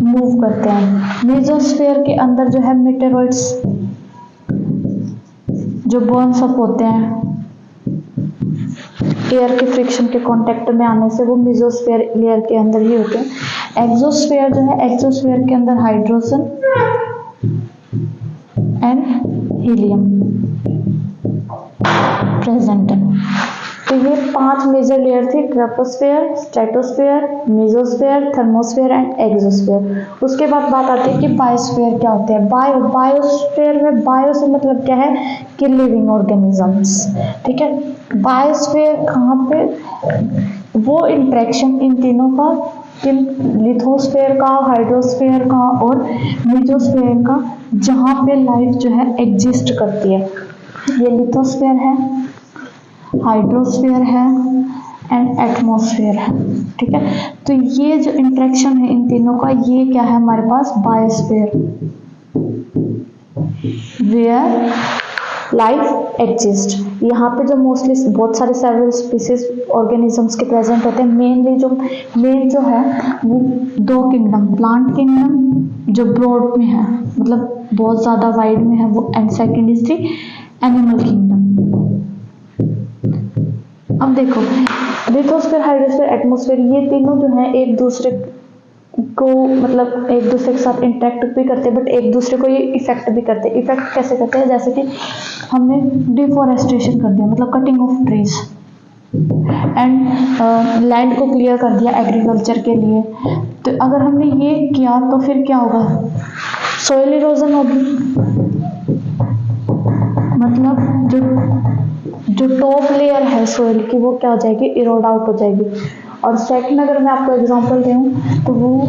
मूव करते हैं। मेसोस्फेयर के अंदर जो है मेटेरॉइड्स जो बर्न्स अप होते हैं एयर के फ्रिक्शन के कांटेक्ट में आने से, वो मेसोस्फेयर लेयर के अंदर ही होते हैं। एक्सोस्फेयर जो है, एक्सोस्फेयर के अंदर हाइड्रोजन एंड हीलियम प्रेजेंट है। तो ये 5 मेजर लेयर थी, troposphere, stratosphere, mesosphere, thermosphere and exosphere. उसके बाद बात आती है कि बायोस्फेयर क्या होते हैं। बायोस्फेयर में बायो से मतलब क्या है कि लिविंग ऑर्गेनिजम्स। ठीक है, बायोस्फेयर कहाँ पे, वो इंट्रैक्शन इन तीनों का, लिथोस्फेयर का, हाइड्रोस्फेयर का और मेसोस्फेयर का, जहाँ पे लाइफ जो है एग्जिस्ट करती है। ये लिथोस्फेयर है, हाइड्रोस्फेयर है एंड एटमॉस्फेयर है। ठीक है, तो ये जो इंटरेक्शन है इन तीनों का, ये क्या है हमारे पास, बायोस्फेयर, वेयर लाइफ एग्जिस्ट। यहाँ पे जो मोस्टली बहुत सारे सेवरल स्पीसीज ऑर्गेनिजम्स के प्रेजेंट होते हैं। मेन जो है वो 2 किंगडम, प्लांट किंगडम जो ब्रॉड में है, मतलब बहुत ज़्यादा वाइड में है वो, and second is the animal kingdom. अब देखो, लिथोस्फेयर, हाइड्रोस्फेयर, एटमॉस्फेयर, ये तीनों जो हैं एक दूसरे को मतलब एक दूसरे के साथ इंटरेक्ट भी करते हैं, बट एक दूसरे को ये इफेक्ट भी करते हैं। इफेक्ट कैसे करते हैं, जैसे कि हमने डिफॉरेस्टेशन कर दिया, मतलब cutting of trees and land को क्लियर कर दिया एग्रीकल्चर के लिए। तो अगर हमने ये किया तो फिर क्या होगा, सोइल इरोजन होगी, मतलब जो टॉप लेयर है सोइल की वो क्या हो जाएगी, इरोड आउट हो जाएगी। और सेकंड अगर मैं आपको एग्जांपल दूं तो वो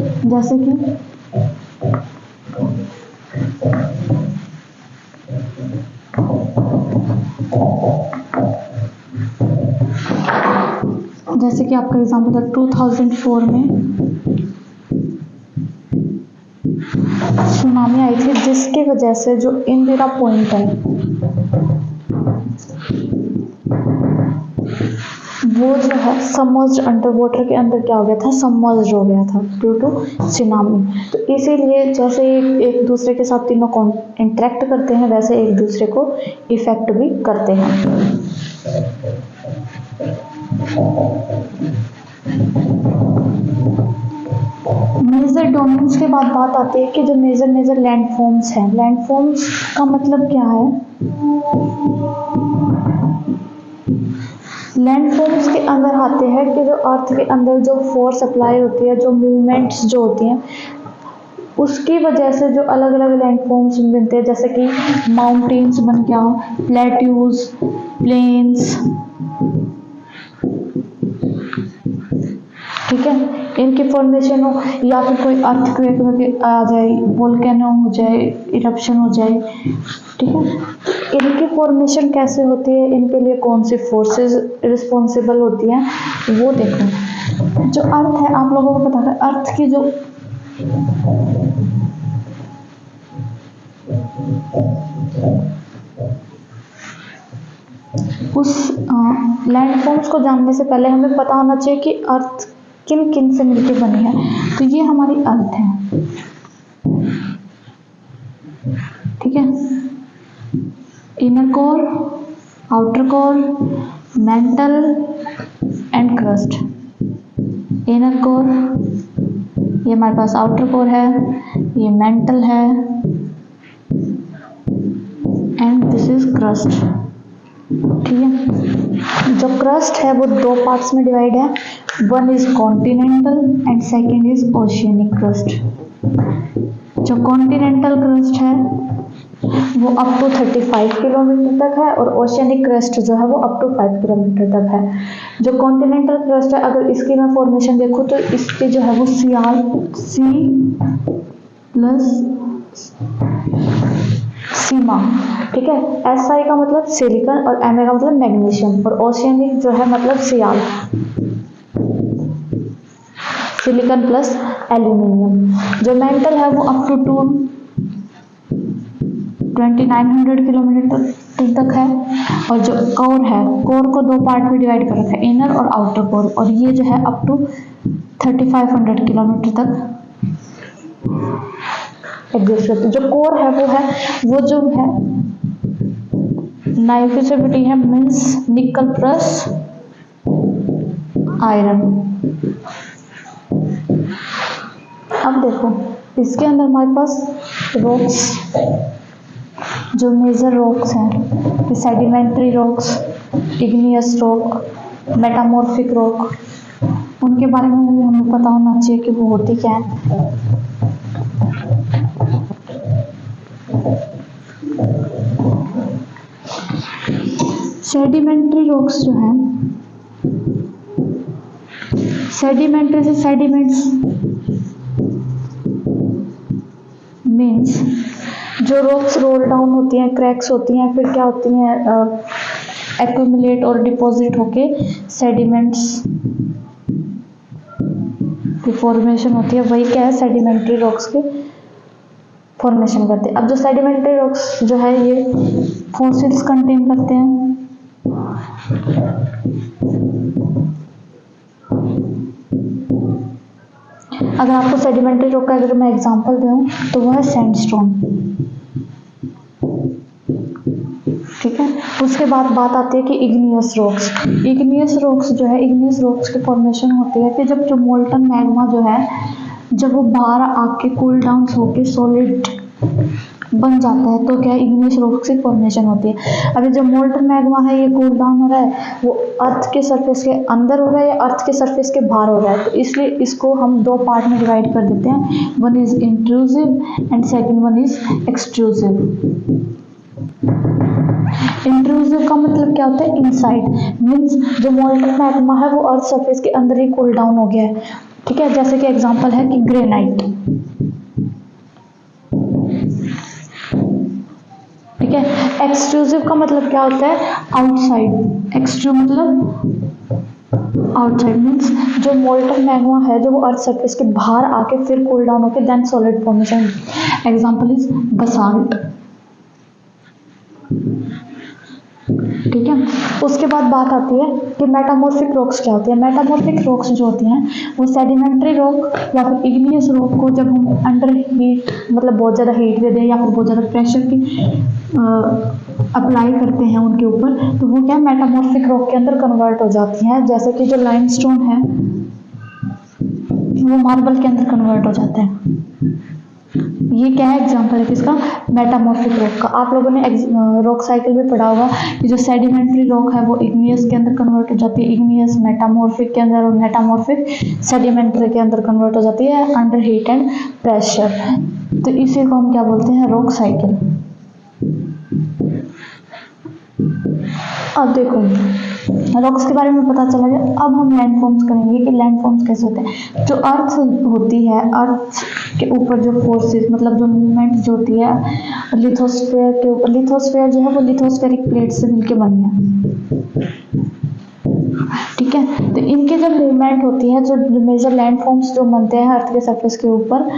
जैसे कि आपका एग्जांपल है 2004 में सुनामी आई थी, जिसकी वजह से जो इंदिरा पॉइंट है वो जो है सबमर्ज्ड अंडर वाटर के अंदर क्या हो गया था, सबमर्ज्ड हो गया था ड्यू टू सुनामी। तो इसीलिए जैसे एक दूसरे के साथ तीनों इंटरेक्ट करते हैं वैसे एक दूसरे को इफेक्ट भी करते हैं। मेजर डोमेन्स के बाद बात आती है कि जो मेजर लैंडफॉर्म्स हैं, लैंडफॉर्म्स का मतलब क्या है। लैंडफॉर्म्स के अंदर आते हैं कि जो अर्थ के अंदर जो फोर्स अप्लाई होती है, जो मूवमेंट्स जो होती हैं, उसकी वजह से जो अलग अलग लैंडफॉर्म्स बनते हैं, जैसे कि माउंटेन्स बन गया, प्लेट्यूज, प्लेन्स, ठीक है, इनकी फॉर्मेशन हो, या फिर कोई अर्थक्वेक आ जाए, वोल्केनो हो जाए, इरप्शन हो जाए, ठीक है। इनकी फॉर्मेशन कैसे होती है, इनके लिए कौन सी फोर्सेस रिस्पॉन्सिबल होती हैं, वो देखो। जो अर्थ है, आप लोगों को पता है अर्थ की जो उस लैंडफॉर्म्स को जानने से पहले हमें पता होना चाहिए कि अर्थ किन किन से मिलकर बनी है। तो ये हमारी अर्थ है, ठीक है। Inner core, outer core, mental and crust. Inner core, ये हमारे पास आउटर कोर है, ये मेंटल है, एंड दिस इज क्रस्ट, ठीक है। जो क्रस्ट है वो दो पार्ट्स में डिवाइड है, one is continental and second is oceanic crust. जो कॉन्टिनेंटल क्रस्ट है वो अप टू 35 किलोमीटर तक है और ओशियनिक क्रस्ट जो है वो अप टू 5 किलोमीटर तक है। जो कॉन्टिनेंटल क्रस्ट है, अगर इसकी मैं फॉर्मेशन देखूँ तो इसकी जो है वो सी प्लस सीमा, ठीक है। SI का मतलब सिलिकॉन और MA का मतलब मैग्नीशियम, और ओशियनिक जो है मतलब सियाल, सिलिकॉन प्लस एल्यूमिनियम। जो मेंटल है वो अप टू 2900 किलोमीटर तक है, और जो कोर है, कोर को दो पार्ट में डिवाइड कर रखा है, इनर और आउटर कोर, और ये जो है अप टू 3500 किलोमीटर तक एग्जिस्ट करती है। जो कोर है वो जो है नाइट्रोसिटी है, मीन्स निकल प्लस आयरन। अब देखो इसके अंदर हमारे पास रॉक्स, जो मेजर रॉक्स हैं, sedimentary rocks, igneous rock, metamorphic rock, उनके बारे में भी हमें पता होना चाहिए कि वो होती क्या है। सेडिमेंट्री रॉक्स जो हैं, सेडिमेंट्री से सेडिमेंट्स मीन्स जो रॉक्स रोल डाउन होती हैं, क्रैक्स होती हैं, फिर क्या होती हैं, एक्यूमुलेट और डिपॉजिट होके सेडिमेंट्स की फॉर्मेशन होती है, वही क्या है, सेडिमेंट्री रॉक्स की फॉर्मेशन करते हैं। अब जो सेडिमेंट्री रॉक्स जो है ये फॉसिल्स कंटेन करते हैं। अगर आपको सेडिमेंट्री रॉक का अगर मैं एग्जांपल दूं तो वो है सैंडस्टोन, ठीक है। उसके बाद बात आती है कि इग्नियस रॉक्स। इग्नियस रॉक्स जो है, इग्नियस रॉक्स की फॉर्मेशन होती है कि जब जो मोल्टन मैग्मा जो है, जब वो बाहर आके कूल डाउन होके सॉलिड बन जाता है तो क्या इग्नियस रॉक्स की फॉर्मेशन होती है। अभी जो मोल्टन मैग्मा है ये कूल डाउन हो रहा है, वो अर्थ के सरफेस के अंदर हो रहा है या अर्थ के सरफेस के बाहर हो रहा है, तो इसलिए इसको हम दो पार्ट में डिवाइड कर देते हैं, one is intrusive and second one is extrusive. Intrusive का मतलब क्या होता है, इनसाइड, मीन्स जो मोल्टन मैग्मा है वो अर्थ सरफेस के अंदर ही कूल डाउन हो गया है, ठीक है। जैसे कि एग्जांपल है कि ग्रेनाइट, ठीक है। एक्सट्रूसिव का मतलब क्या होता है, आउटसाइड, एक्सट्रू मतलब आउटसाइड, मीन्स जो मोल्टन मैग्मा है जो वो अर्थ सरफेस के बाहर आके फिर कूल डाउन होके then solid formation. Example is basalt, ठीक है। उसके बाद बात आती है कि मेटामॉर्फिक रॉक्स क्या होती है। मेटामॉर्फिक रॉक्स जो होती हैं वो सेडिमेंट्री रॉक या फिर इग्नियस रॉक को जब हम अंडर हीट मतलब बहुत ज़्यादा हीट दे दें या फिर बहुत ज़्यादा प्रेशर की अप्लाई करते हैं उनके ऊपर, तो वो क्या मेटामॉर्फिक रॉक के अंदर कन्वर्ट हो जाती हैं। जैसे कि जो लाइमस्टोन है वो मार्बल के अंदर कन्वर्ट हो जाते हैं। ये क्या है, एग्जांपल है किसका, मेटामॉर्फिक रॉक का। आप लोगों ने रॉक साइकिल में पढ़ा होगा कि जो सेडिमेंट्री रॉक है वो इग्नियस के अंदर कन्वर्ट हो जाती है, इग्नियस मेटामॉर्फिक के अंदर, और मेटामॉर्फिक सेडिमेंट्री के अंदर कन्वर्ट हो जाती है अंडर हीट एंड प्रेशर। तो इसी को हम क्या बोलते हैं, रॉक साइकिल। अब देखो रॉक्स के बारे में पता चला गया। अब हम लैंडफॉर्म्स करेंगे कि लैंडफॉर्म्स कैसे होते हैं। जो अर्थ होती है, अर्थ के ऊपर जो फोर्सेस मतलब जो मूवमेंट जो होती है लिथोस्फेयर के ऊपर, लिथोस्फेयर जो है वो लिथोस्फेरिक प्लेट से मिलकर बनी है, ठीक है। तो इनके जब मूवमेंट होती है, जो मेजर लैंडफॉर्म्स जो बनते हैं अर्थ के सरफेस के ऊपर,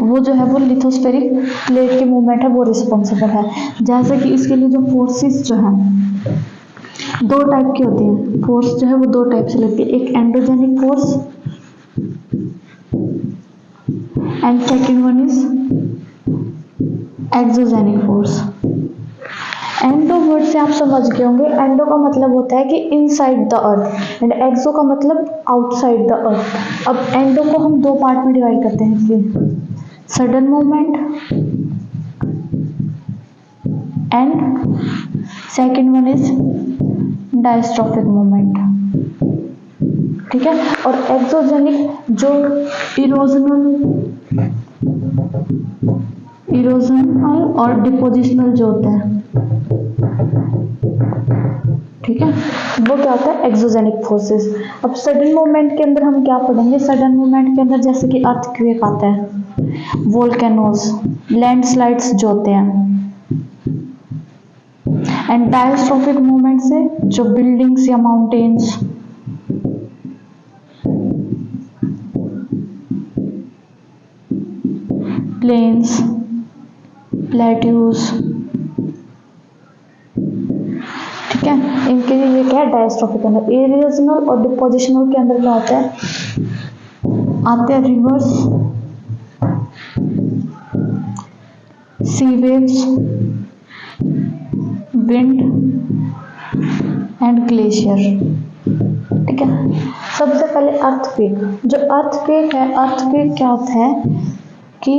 वो जो है वो लिथोस्फेरिक प्लेट के मूवमेंट है वो रिस्पॉन्सिबल है। जैसे कि इसके लिए जो फोर्सेस जो है दो टाइप की होती हैं, फोर्स जो है वो दो टाइप से लगती है, एक endogenic force and second one is exogenic force. Endo word से आप समझ गए होंगे, एंडो का मतलब होता है कि इनसाइड द अर्थ एंड एक्सो का मतलब आउटसाइड द अर्थ। अब एंडो को हम दो पार्ट में डिवाइड करते हैं, इसलिए sudden movement and second one is diastrophic movement, ठीक है। और एक्सोजेनिक जो इरोजनल और डिपोजिशनल जो होता है, ठीक है, वो क्या होता है, एक्सोजेनिक फोर्सेस। अब सडन मूवमेंट के अंदर हम क्या पढ़ेंगे, सडन मूवमेंट के अंदर जैसे कि अर्थक्वेक आता है, वोल्केनोज, लैंडस्लाइड्स जो होते हैं, एंड डायस्ट्रोफिक मूवमेंट से जो बिल्डिंग्स या माउंटेन्स, प्लेन्स, प्लेट्यूज, ठीक है, इनके लिए ये क्या है, डायस्ट्रोफिक के अंदर। इरोजनल और डिपोजिशनल के अंदर क्या होता है, आते हैं rivers, sea waves, wind and glacier, ठीक है। सबसे पहले अर्थक्वेक। जो अर्थक्वेक है, अर्थक्वेक क्या होता है कि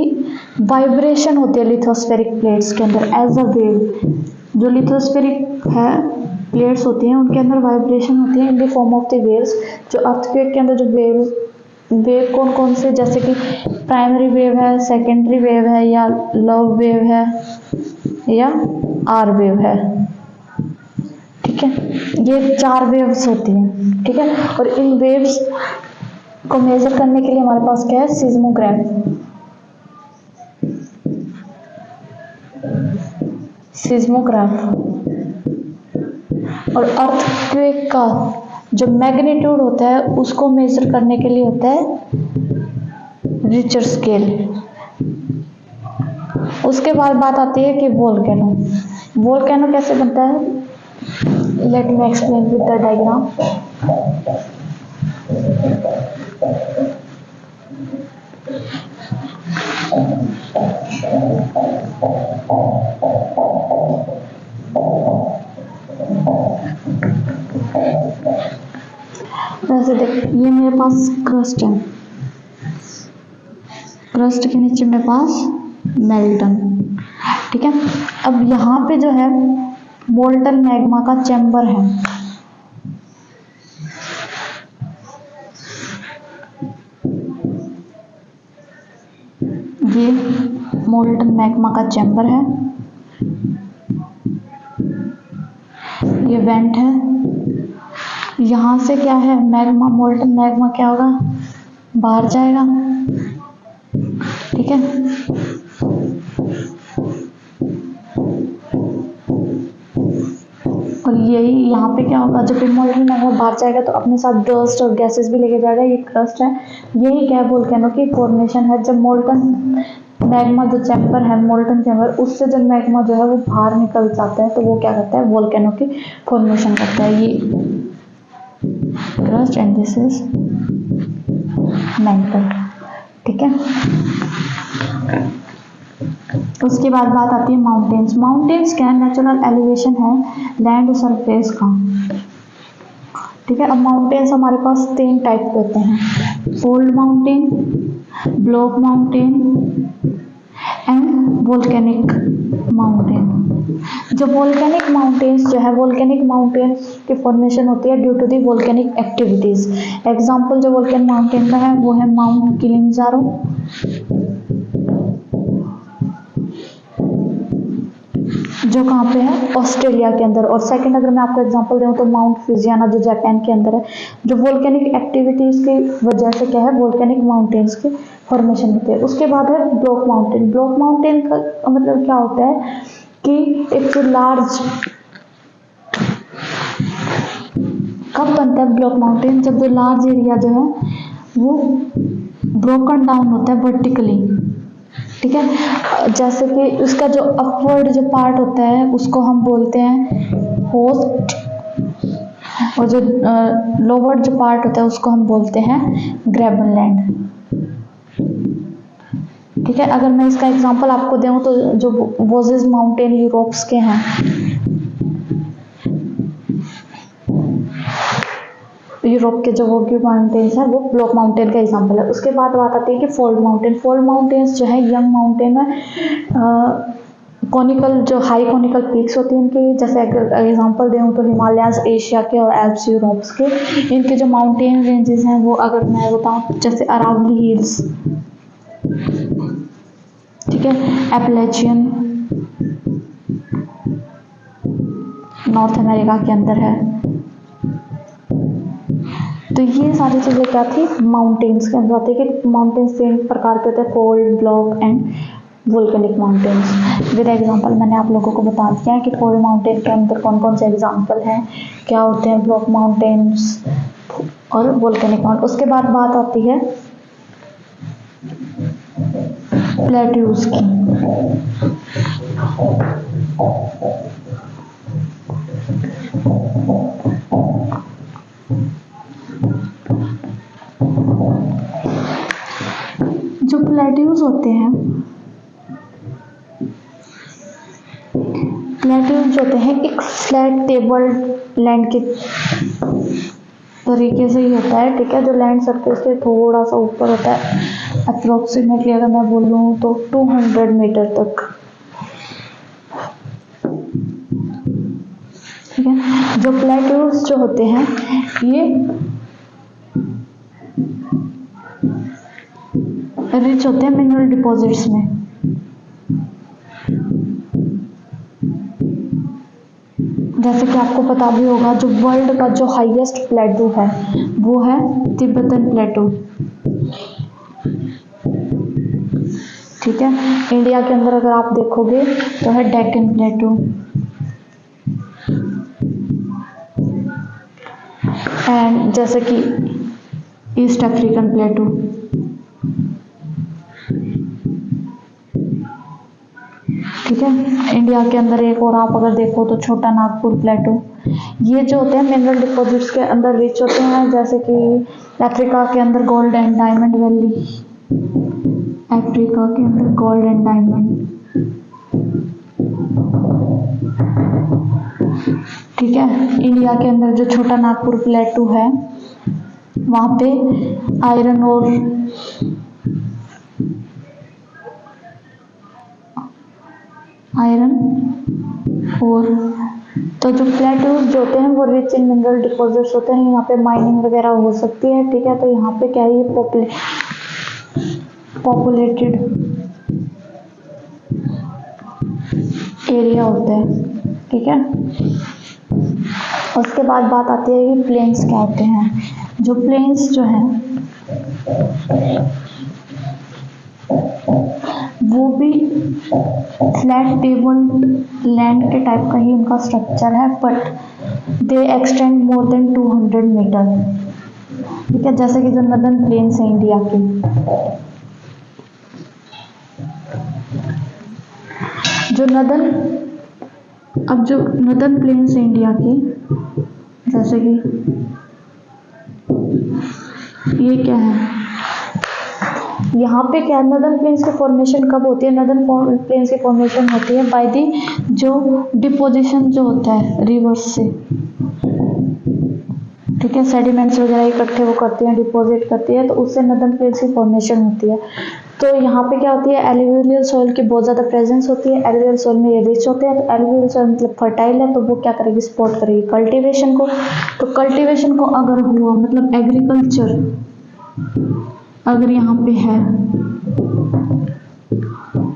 वाइब्रेशन होती है लिथोस्फेरिक प्लेट्स के अंदर एज अ वेव। जो लिथोस्फेरिक है प्लेट्स होती हैं उनके अंदर वाइब्रेशन होती है in the form of the waves. जो अर्थक्वेक के अंदर जो वेव कौन कौन से, जैसे कि प्राइमरी वेव है, सेकेंडरी वेव है, या लव वेव है, या आर वेव है, ठीक है। ये चार वेव्स होती हैं, ठीक है। और इन वेव्स को मेजर करने के लिए हमारे पास क्या है, सिस्मोग्राफ। और अर्थक्वेक का जो मैग्नीट्यूड होता है उसको मेजर करने के लिए होता है रिचर स्केल। उसके बाद बात आती है कि वोल्केनो। वोल्केनो कैसे बनता है, let me explain with the diagram. वैसे देख, ये मेरे पास क्रस्ट है, क्रस्ट के नीचे मेरे पास मेल्टन, ठीक है। अब यहाँ पे जो है मोल्टन मैग्मा का चैम्बर है, ये मोल्टन मैग्मा का चैम्बर है, ये वेंट है। यहाँ से क्या है, मैग्मा, मोल्टन मैग्मा क्या होगा, बाहर जाएगा, ठीक है। और यही यहाँ पे क्या होगा, जब मोल्टन मैग्मा बाहर जाएगा तो अपने साथ डस्ट और गैसेस भी लेके जाएगा। ये क्रस्ट है, यही क्या है, वोल्केनो की फॉर्मेशन है। जब मोल्टन मैग्मा जो चैम्बर है, मोल्टन चैम्बर, उससे जब मैग्मा जो है वो बाहर निकल जाता है तो वो क्या करता है, वोल्केनो की फॉर्मेशन करता है। ये crust and this is mantle, ठीक है। उसके बाद बात आती है माउंटेन्स। माउंटेन्स क्या है, नेचुरल एलिवेशन है लैंड सरफेस का, ठीक है। अब माउंटेन्स हमारे पास 3 टाइप के होते हैं, fold mountain, block mountain and volcanic mountain. जो वोल्केनिक माउंटेन्स जो है, वोल्केनिक माउंटेन्स की फॉर्मेशन होती है due to the volcanic activities. Example जो वोल्केनिक माउंटेन का है वो है माउंट किलिंजारो, जो कहाँ पे है, ऑस्ट्रेलिया के अंदर। और सेकंड अगर मैं आपको एग्जांपल दूं तो माउंट फ्यूजियाना जो जापान के अंदर है। जो वोल्केनिक एक्टिविटीज की वजह से क्या है, वोल्केनिक माउंटेन्स की फॉर्मेशन होती है। उसके बाद है ब्लॉक माउंटेन। ब्लॉक माउंटेन का मतलब क्या होता है कि एक जो लार्ज, कब बनता है ब्लॉक माउंटेन, जब जो लार्ज एरिया जो है वो ब्रोकन डाउन होता है वर्टिकली, ठीक है। जैसे कि उसका जो अपवर्ड जो पार्ट होता है उसको हम बोलते हैं होस्ट, और जो लोअर जो पार्ट होता है उसको हम बोलते हैं ग्रेबनलैंड, ठीक है। अगर मैं इसका एग्जांपल आपको दूं तो जो वोजेस माउंटेन यूरोप्स के हैं, यूरोप के जो वोगी माउंटेन्स है वो ब्लॉक माउंटेन का एग्जांपल है। उसके बाद बात आती है कि फोल्ड माउंटेन। फोल्ड माउंटेन्स जो है यंग माउंटेन है, कॉनिकल जो हाई कॉनिकल पीक्स होती हैं इनकी, जैसे एग्जांपल दूं तो हिमालयाज एशिया के और एल्प्स यूरोप्स के। इनके जो माउंटेन रेंजेस हैं वो अगर मैं बताऊं जैसे अरावली हिल्स, ठीक है, एपलेचियन नॉर्थ अमेरिका के अंदर है। तो ये सारी चीजें क्या थी, माउंटेन्स के अंदर आती है कि माउंटेन्स 3 प्रकार के होते हैं, fold, block and volcanic mountains. With example मैंने आप लोगों को बता दिया है कि फोल्ड माउंटेन के अंदर कौन कौन से एग्जांपल हैं, क्या होते हैं ब्लॉक माउंटेन्स और वोल्केनिक माउंटेन। उसके बाद बात आती है प्लेट्यूज की। जो प्लेट्यूज होते हैं, प्लेट्यूज होते हैं एक फ्लैट टेबल लैंड के तरीके से ही होता है, ठीक है। जो लैंड सरफेस से थोड़ा सा ऊपर होता है, अप्रोक्सीमेटली अगर मैं बोलूँ तो 200 मीटर तक, ठीक है। जो प्लेट्यूज जो होते हैं ये रिच होते हैं मिनरल डिपॉजिट्स में, जैसे कि आपको पता भी होगा जो वर्ल्ड का जो हाईएस्ट प्लेटू है वो है तिब्बतन प्लेटू, ठीक है। इंडिया के अंदर अगर आप देखोगे तो है डेक्कन प्लेटू एंड जैसे कि ईस्ट अफ्रीकन प्लेटू, ठीक है। इंडिया के अंदर एक और आप अगर देखो तो छोटा नागपुर प्लेटू। ये जो होते हैं मिनरल डिपॉजिट्स के अंदर रिच होते हैं, जैसे कि अफ्रीका के अंदर gold and diamond valley, Africa के अंदर गोल्ड एंड डायमंड, ठीक है। इंडिया के अंदर जो छोटा नागपुर प्लेटू है वहां पे आयरन और तो जो प्लेटूज जो होते हैं वो रिच इन मिनरल डिपॉजिट्स होते हैं, यहाँ पे माइनिंग वगैरह हो सकती है, ठीक है। तो यहाँ पे क्या है, ये पॉपुलेटेड एरिया होता है, ठीक है। उसके बाद बात आती है कि प्लेन्स क्या होते हैं। जो प्लेन्स जो हैं वो भी फ्लैट टेबल लैंड के टाइप का ही उनका स्ट्रक्चर है, but they extend more than 200 metre, ठीक है। जैसे कि जो नदर्न प्लेन्स है इंडिया के, जो नदर्न प्लेन्स इंडिया के, जैसे कि ये क्या है, यहाँ पे क्या नदर्न प्लेन्स की फॉर्मेशन कब होती है? नदर्न प्लेन्स की फॉर्मेशन होती है बाय दी जो डिपोजिशन जो होता है रिवर्स से, ठीक है, सेडिमेंट्स वगैरह इकट्ठे वो करती हैं, डिपॉजिट करती है, तो उससे नदर्न प्लेन्स की फॉर्मेशन होती है। तो यहाँ पे क्या होती है, एलुवियल सॉइल की बहुत ज़्यादा प्रेजेंस होती है, एलुवियल सॉइल में ये रिच होते हैं, तो एलुवियल सॉइल मतलब फर्टाइल है, तो वो क्या करेगी, सपोर्ट करेगी कल्टीवेशन को। तो कल्टीवेशन को अगर हुआ मतलब एग्रीकल्चर अगर यहाँ पे है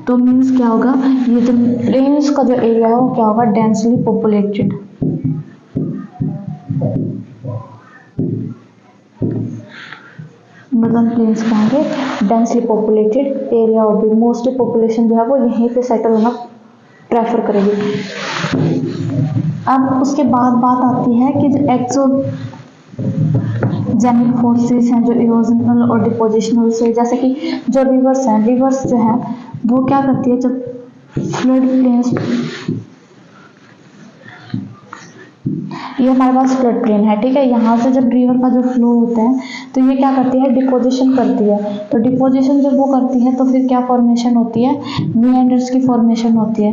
तो मीन्स क्या होगा, ये जो प्लेन्स का जो एरिया है वो क्या होगा, डेंसली पॉपुलेटेड। नदर्न प्लेन्स क्या है, डेंसली पॉपुलेटेड एरिया होगी, मोस्टली पॉपुलेशन जो है वो यहीं पे सेटल होना प्रेफर करेगी। अब उसके बाद बात आती है कि जो एक्सोजेनिक फोर्सेस हैं, जो इरोजनल और डिपोजिशनल से, जैसे कि जो रिवर्स हैं, रिवर्स जो है वो क्या करती है, जब फ्लड प्लेन्स, ये हमारे पास फ्लड प्लेन है, ठीक है, यहाँ से जब रिवर का जो फ्लो होता है तो ये क्या करती है, डिपोजिशन करती है। तो डिपोजिशन जब वो करती है तो फिर क्या फॉर्मेशन होती है, मीएंडर्स की फॉर्मेशन होती है।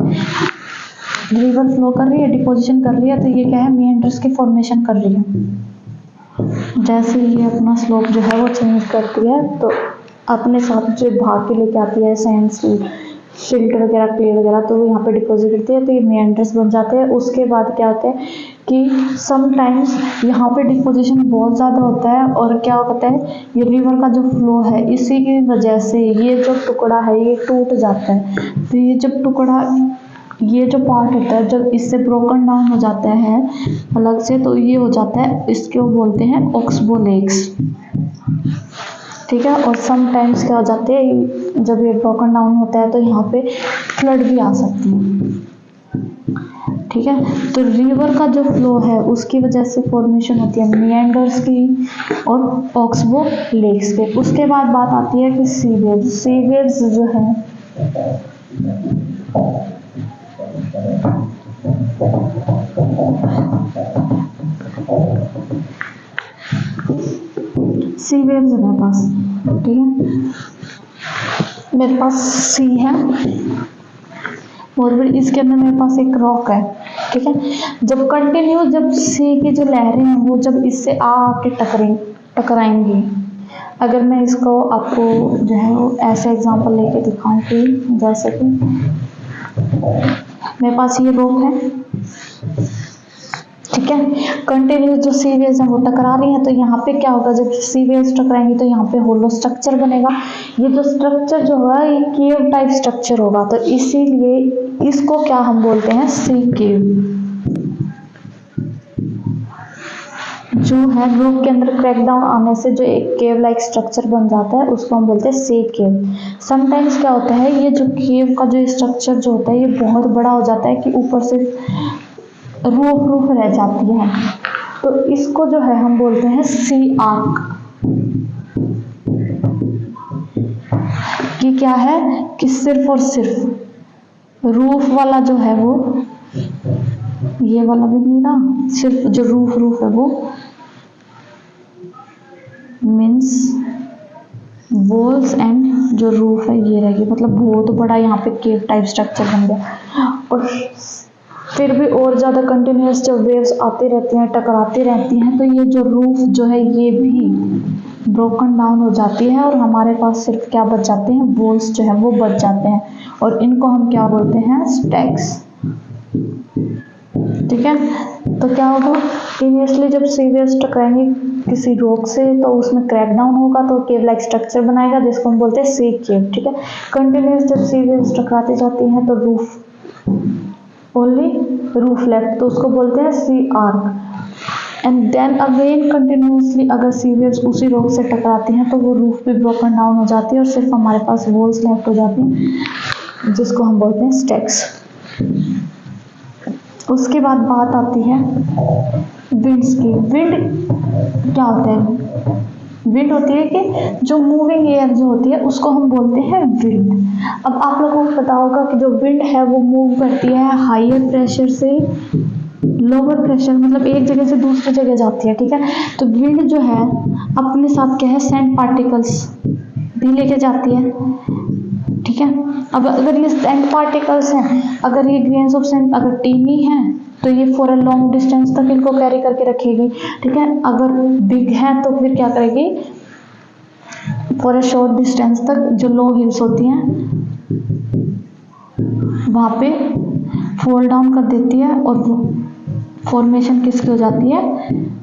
रिवर फ्लो कर रही है, डिपोजिशन कर रही है, तो ये क्या है, मीएंडर्स की फॉर्मेशन कर रही है। जैसे ये अपना स्लोप जो है वो चेंज करती है तो अपने साथ जो भाग के लेके आती है सैंड सिल्ट वगैरह, क्ले वगैरह, तो वो यहाँ पे डिपोजिट करती है, तो ये मीएंडर्स बन जाते हैं। उसके बाद क्या होता है कि समटाइम्स यहाँ पे डिपोजिशन बहुत ज़्यादा होता है और क्या होता है, ये रिवर का जो फ्लो है इसी की वजह से ये जो टुकड़ा है ये टूट जाता है। तो ये जब टुकड़ा, ये जो पार्ट होता है जब इससे ब्रोकन डाउन हो जाता है अलग से, तो ये हो जाता है, इसको बोलते हैं ऑक्सबो लेक्स, ठीक है। और समटाइम्स क्या हो जाते हैं, जब ये ब्रोकन डाउन होता है तो यहाँ पे फ्लड भी आ सकती है, ठीक है। तो रिवर का जो फ्लो है उसकी वजह से फॉर्मेशन होती है मीएंडर्स की और ऑक्सबो लेक्स के। उसके बाद बात आती है कि सी वेव्स। सी वेव्स जो है सी वेव्स है मेरे पास, ठीक है, मेरे पास सी है और फिर इसके अंदर मेरे पास एक रॉक है, ठीक है। जब कंटिन्यू जब सी की जो लहरें हैं वो जब इससे आके टकराएंगी, अगर मैं इसको आपको जो है वो ऐसे एग्जांपल लेके दिखाऊं कि जैसे कि मेरे पास ये रॉक है, ठीक है, कंटिन्यूस जो सी वेव्स हैं वो टकरा रही हैं, तो यहाँ पे क्या होगा, जब सी वेव्स टकराएंगी तो यहाँ पे होलो स्ट्रक्चर बनेगा। ये जो स्ट्रक्चर जो होगा ये केव टाइप स्ट्रक्चर होगा, तो इसीलिए इसको क्या हम बोलते हैं, सी केव। जो है रॉक के अंदर क्रैक डाउन आने से जो एक केव लाइक स्ट्रक्चर बन जाता है उसको हम बोलते हैं सी केव। समटाइम्स क्या होता है, ये जो केव का जो स्ट्रक्चर जो होता है ये बहुत बड़ा हो जाता है कि ऊपर से रूफ रह जाती है, तो इसको जो है हम बोलते हैं सी आर्क। कि क्या है कि सिर्फ और सिर्फ रूफ वाला जो है वो, ये वाला भी नहीं ना, सिर्फ जो रूफ है वो मीन्स वॉल्स एंड जो रूफ है ये रहेगी, मतलब बहुत बड़ा यहाँ पे केव टाइप स्ट्रक्चर बन गया। और फिर भी और ज़्यादा कंटिन्यूस जब वेव्स आती रहती हैं, टकराती रहती हैं, तो ये जो रूफ जो है ये भी ब्रोकन डाउन हो जाती है और हमारे पास सिर्फ क्या बच जाते हैं, वॉल्स जो है वो बच जाते हैं, और इनको हम क्या बोलते हैं, स्टैक्स, ठीक है। तो क्या होगा, इनिशियली जब सी वेव्स टकराएंगी किसी रॉक से तो उसमें क्रैक डाउन होगा तो केव लाइक स्ट्रक्चर बनाएगा जिसको हम बोलते हैं सी केव, ठीक है। कंटिन्यूस जब सी वेव्स टकराती जाती हैं तो रूफ, ओनली रूफ लेफ्ट, तो उसको बोलते हैं sea arc. And then again continuously अगर सी वेव्स उसी रॉक से टकराती हैं तो वो रूफ भी ब्रोकन डाउन हो जाती है और सिर्फ हमारे पास वॉल्स लेफ्ट हो जाती हैं जिसको हम बोलते हैं स्टैक्स। उसके बाद बात आती है विंड्स की। विंड क्या होता है, विंड होती है कि जो मूविंग एयर जो होती है उसको हम बोलते हैं विंड। अब आप लोगों को पता होगा कि जो विंड है वो मूव करती है हायर प्रेशर से लोअर प्रेशर, मतलब एक जगह से दूसरी जगह जाती है, ठीक है। तो विंड जो है अपने साथ क्या है, सैंड पार्टिकल्स भी लेके जाती है, ठीक है। अब अगर ये सैंड पार्टिकल्स हैं, अगर ये ग्रेन्स ऑफ सैंड अगर टीनी है तो ये फॉर अ लॉन्ग डिस्टेंस तक इनको कैरी करके रखेगी, ठीक है। अगर बिग है तो फिर क्या करेगी, फॉर अ शॉर्ट डिस्टेंस तक जो लो हिल्स होती हैं वहाँ पे फॉल डाउन कर देती है और फॉर्मेशन किसकी हो जाती है,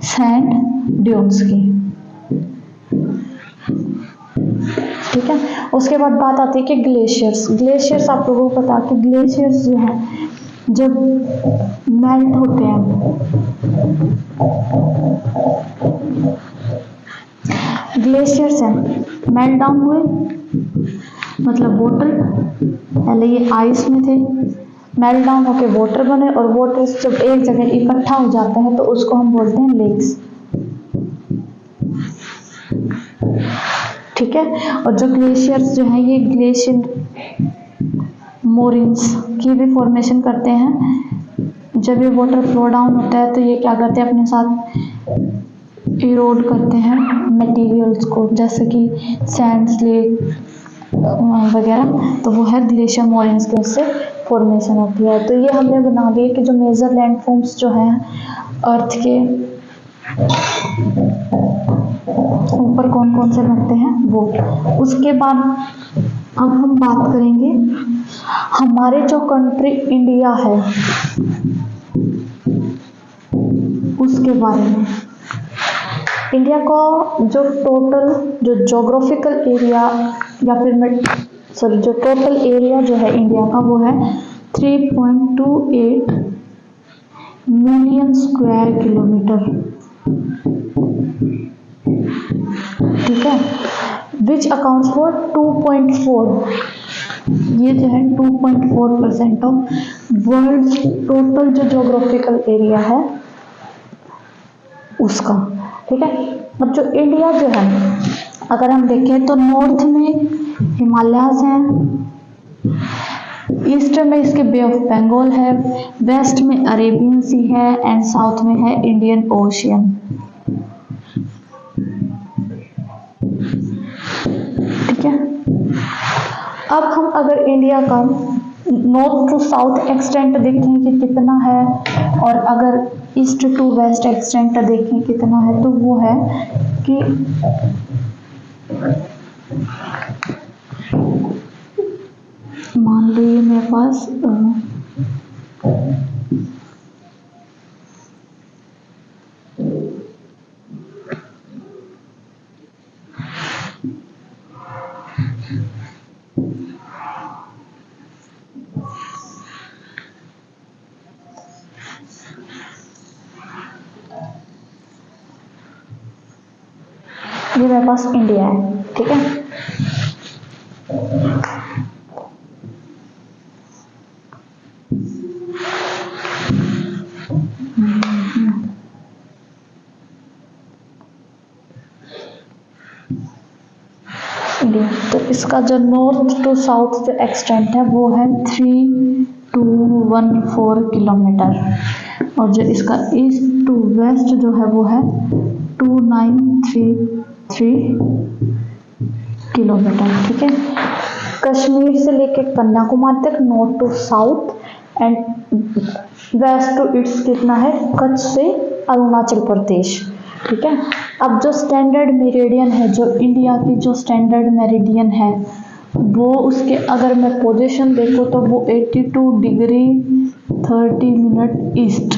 सैंड ड्यून्स की, ठीक है। उसके बाद बात आती है कि ग्लेशियर्स। ग्लेशियर्स आप लोगों को पता है कि ग्लेशियर्स जो है जब मेल्ट होते हैं, ग्लेशियर्स हैं मेल्ट डाउन हुए, मतलब वाटर, पहले ये आइस में थे, मेल्ट डाउन होके वाटर बने और वाटर जब एक जगह इकट्ठा हो जाता है तो उसको हम बोलते हैं लेक्स, ठीक है। और जो ग्लेशियर्स जो हैं ये ग्लेशियर मोरिन्स की भी फॉर्मेशन करते हैं। जब ये वाटर फ्लो डाउन होता है तो ये क्या करते हैं, अपने साथ इरोड करते हैं मटेरियल्स को, जैसे कि सैंड, स्लेट वगैरह, तो वो है ग्लेशियर मोरिन्स की उससे फॉर्मेशन होती है। तो ये हमने बना दिए कि जो मेजर लैंडफॉर्म्स जो हैं अर्थ के ऊपर कौन कौन से बनते हैं वो। उसके बाद अब हम बात करेंगे हमारे जो कंट्री इंडिया है उसके बारे में। इंडिया का जो टोटल जो ज्योग्राफिकल एरिया या फिर जो टोटल एरिया जो है इंडिया का वो है 3.28 मिलियन स्क्वायर किलोमीटर, ठीक है। विच अकाउंट्स फॉर 2.4, ये जो है 2.4% ऑफ वर्ल्ड टोटल जो ज्योग्राफिकल एरिया है उसका, ठीक है। अब जो इंडिया जो है अगर हम देखें तो नॉर्थ में हिमालयाज हैं, ईस्ट में इसके बे ऑफ बंगाल है, वेस्ट में अरेबियन सी है एंड साउथ में है इंडियन ओशियन, ठीक है। अब हम अगर इंडिया का नॉर्थ टू साउथ एक्सटेंट देखें कि कितना है और अगर ईस्ट टू वेस्ट एक्सटेंट देखें कितना है, तो वो है कि मान लो ये मेरे पास ये मेरे पास इंडिया है, ठीक है। इंडिया, तो इसका जो नॉर्थ टू साउथ जो एक्सटेंट है वो है 3214 किलोमीटर और जो इसका ईस्ट टू वेस्ट जो है वो है 2933 किलोमीटर, ठीक है। कश्मीर से लेके कन्याकुमारी तक north to south and west to east कितना है, कच्छ से अरुणाचल प्रदेश, ठीक है। अब जो स्टैंडर्ड मेरिडियन है, जो इंडिया की जो स्टैंडर्ड मेरिडियन है वो उसके अगर मैं पोजीशन देखूँ तो वो 82 डिग्री 30 मिनट ईस्ट,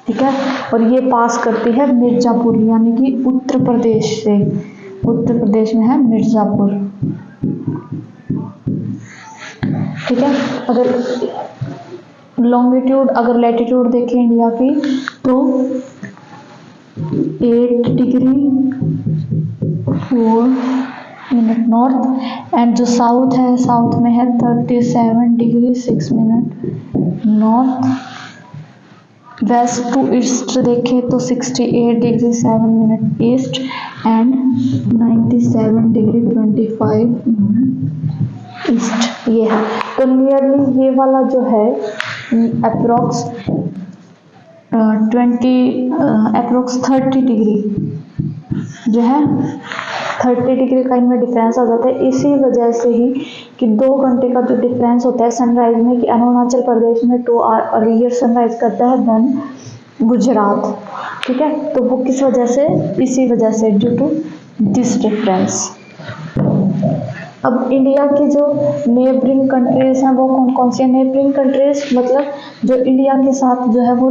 ठीक है। और ये पास करती है मिर्जापुर यानी कि उत्तर प्रदेश से, उत्तर प्रदेश में है मिर्जापुर, ठीक है। अगर लॉन्गिट्यूड अगर लैटिट्यूड देखें इंडिया की तो 8 डिग्री 4 मिनट नॉर्थ एंड जो साउथ है, साउथ में है 37 degree 6 minute north. West to east देखें तो 68 degree 7 minute east and 97 degree 25 east, ये है। तो नियरली ये वाला जो है अप्रोक्स 30 डिग्री जो है 30 डिग्री का इनमें डिफरेंस आ जाता है। इसी वजह से ही कि 2 घंटे का जो डिफरेंस होता है सनराइज में, कि अरुणाचल प्रदेश में 2 आवर अर्लियर सनराइज करता है देन गुजरात, ठीक है। तो वो किस वजह से, इसी वजह से, ड्यू टू दिस डिफरेंस। अब इंडिया की जो नेबरिंग कंट्रीज हैं वो कौन कौन सी है? नेबरिंग कंट्रीज मतलब जो इंडिया के साथ जो है वो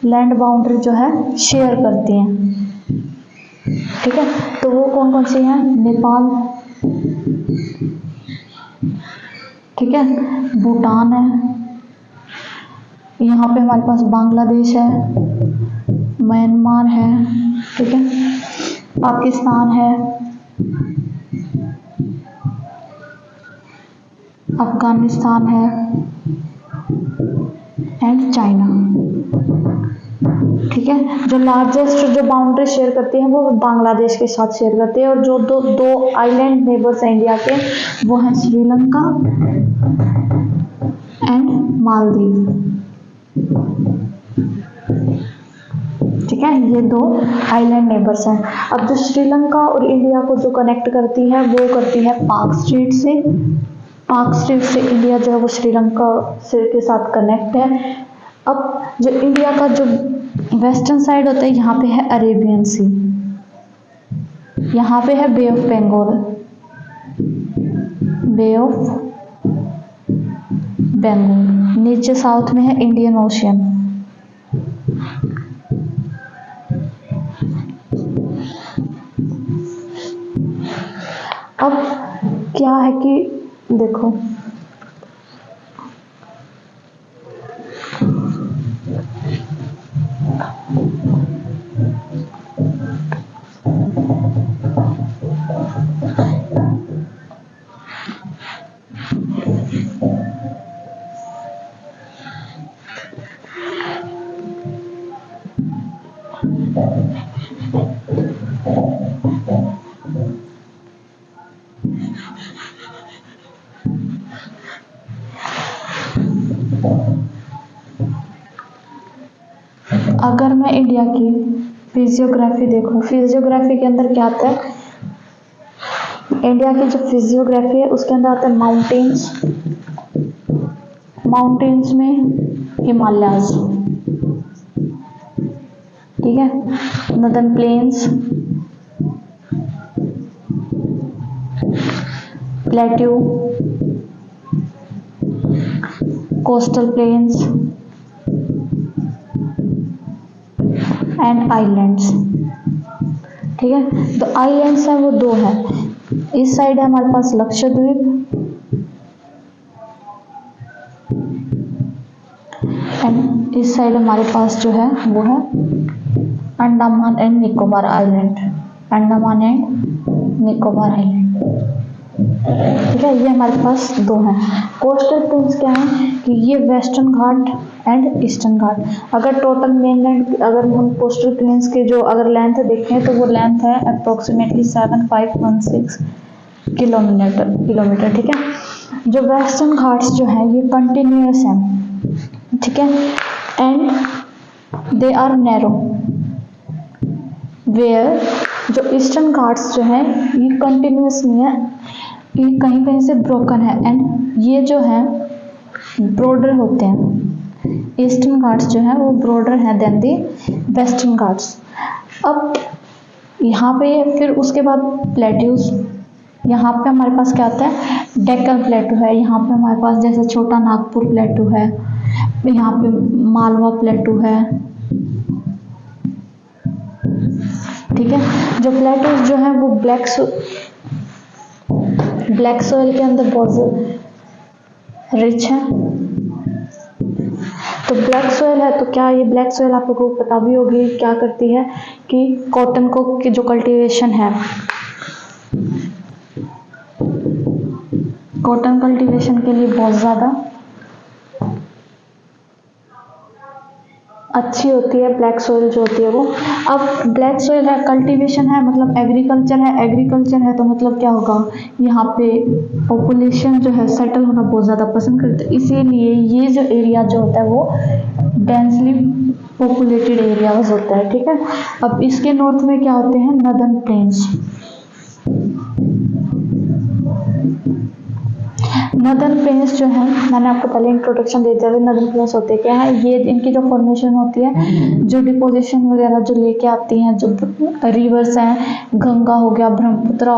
लैंड बाउंड्री जो है शेयर करती हैं, ठीक है। तो वो कौन कौन सी हैं? नेपाल, ठीक है, भूटान है, यहाँ पे हमारे पास बांग्लादेश है, म्यांमार है, ठीक है, पाकिस्तान है, अफगानिस्तान है एंड चाइना, ठीक है। जो लार्जेस्ट जो बाउंड्री शेयर करती है वो बांग्लादेश के साथ शेयर करती है, और जो दो आइलैंड नेबर्स हैं इंडिया के वो हैं श्रीलंका एंड मालदीव, ठीक है। ये 2 आइलैंड नेबर्स हैं। अब जो श्रीलंका और इंडिया को जो कनेक्ट करती है वो करती है पाक स्ट्रेट से। पाक स्ट्रेट से इंडिया जो है वो श्रीलंका से के साथ कनेक्ट है। अब जो इंडिया का जो वेस्टर्न साइड होता है यहाँ पे है अरेबियन सी, यहाँ पे है bay of Bengal, bay of Bengal, नीचे साउथ में है इंडियन ओशियन। अब क्या है कि देखो अगर मैं इंडिया की फिजियोग्राफी देखूं, फिजियोग्राफी के अंदर क्या आता है? इंडिया की जो फिजियोग्राफी है उसके अंदर आता है माउंटेन्स, माउंटेन्स में हिमालयाज, ठीक है, northern plains, plateau, coastal plains and islands, ठीक है। तो आइलैंड्स हैं वो 2 हैं। इस साइड है हमारे पास लक्षद्वीप एंड इस साइड हमारे पास जो है वो है Andaman and Nicobar island, Andaman and Nicobar island, ठीक है। ये हमारे पास 2 हैं। कोस्टल प्लेन्स क्या है कि ये वेस्टर्न घाट एंड ईस्टर्न घाट। अगर टोटल मेनलैंड, अगर हम कोस्टल प्लेन्स के जो अगर लेंथ देखें तो वो लेंथ है अप्रोक्सीमेटली 7516 किलोमीटर, ठीक है। जो वेस्टर्न घाट्स जो है ये कंटिन्यूअस हैं, ठीक है, and they are narrow, where जो ईस्टर्न घाट्स जो है ये कंटिन्यूअस नहीं है, ये कहीं कहीं से ब्रोकन है एंड ये जो है ब्रॉडर होते हैं। ईस्टर्न घाट्स जो है वो ब्रॉडर हैं देन दी वेस्टर्न घाट्स। अब यहाँ पे फिर उसके बाद प्लेट्यूज, यहाँ पे हमारे पास क्या आता है? डेक्कन प्लेटू है, यहाँ पे हमारे पास जैसे छोटा नागपुर प्लेटू है, यहाँ पे मालवा प्लेटू है, ठीक है। जो प्लेटूज जो है वो ब्लैक सोइल के अंदर बहुत रिच है। तो ब्लैक सोइल है, तो क्या ये ब्लैक सोइल आप लोगों को पता भी होगी क्या करती है कि कॉटन को की जो कल्टीवेशन है, कॉटन कल्टीवेशन के लिए बहुत ज़्यादा अच्छी होती है, ब्लैक सोइल जो होती है वो। अब ब्लैक सोइल है, कल्टीवेशन है, मतलब एग्रीकल्चर है, एग्रीकल्चर है तो मतलब क्या होगा, यहाँ पे पॉपुलेशन जो है सेटल होना बहुत ज़्यादा पसंद करते हैं, इसीलिए ये जो एरिया जो होता है वो डेंसली पॉपुलेटेड एरियाज होता है, ठीक है। अब इसके नॉर्थ में क्या होते हैं, नदर्न प्लेन्स। नदर्न प्लेन्स जो है, मैंने आपको पहले इंट्रोडक्शन दे दिया था, नदर्न प्लेन्स होते क्या है, ये इनकी जो फॉर्मेशन होती है, जो डिपोजिशन वगैरह जो लेके आती हैं, जो रिवर्स हैं, गंगा हो गया, ब्रह्मपुत्र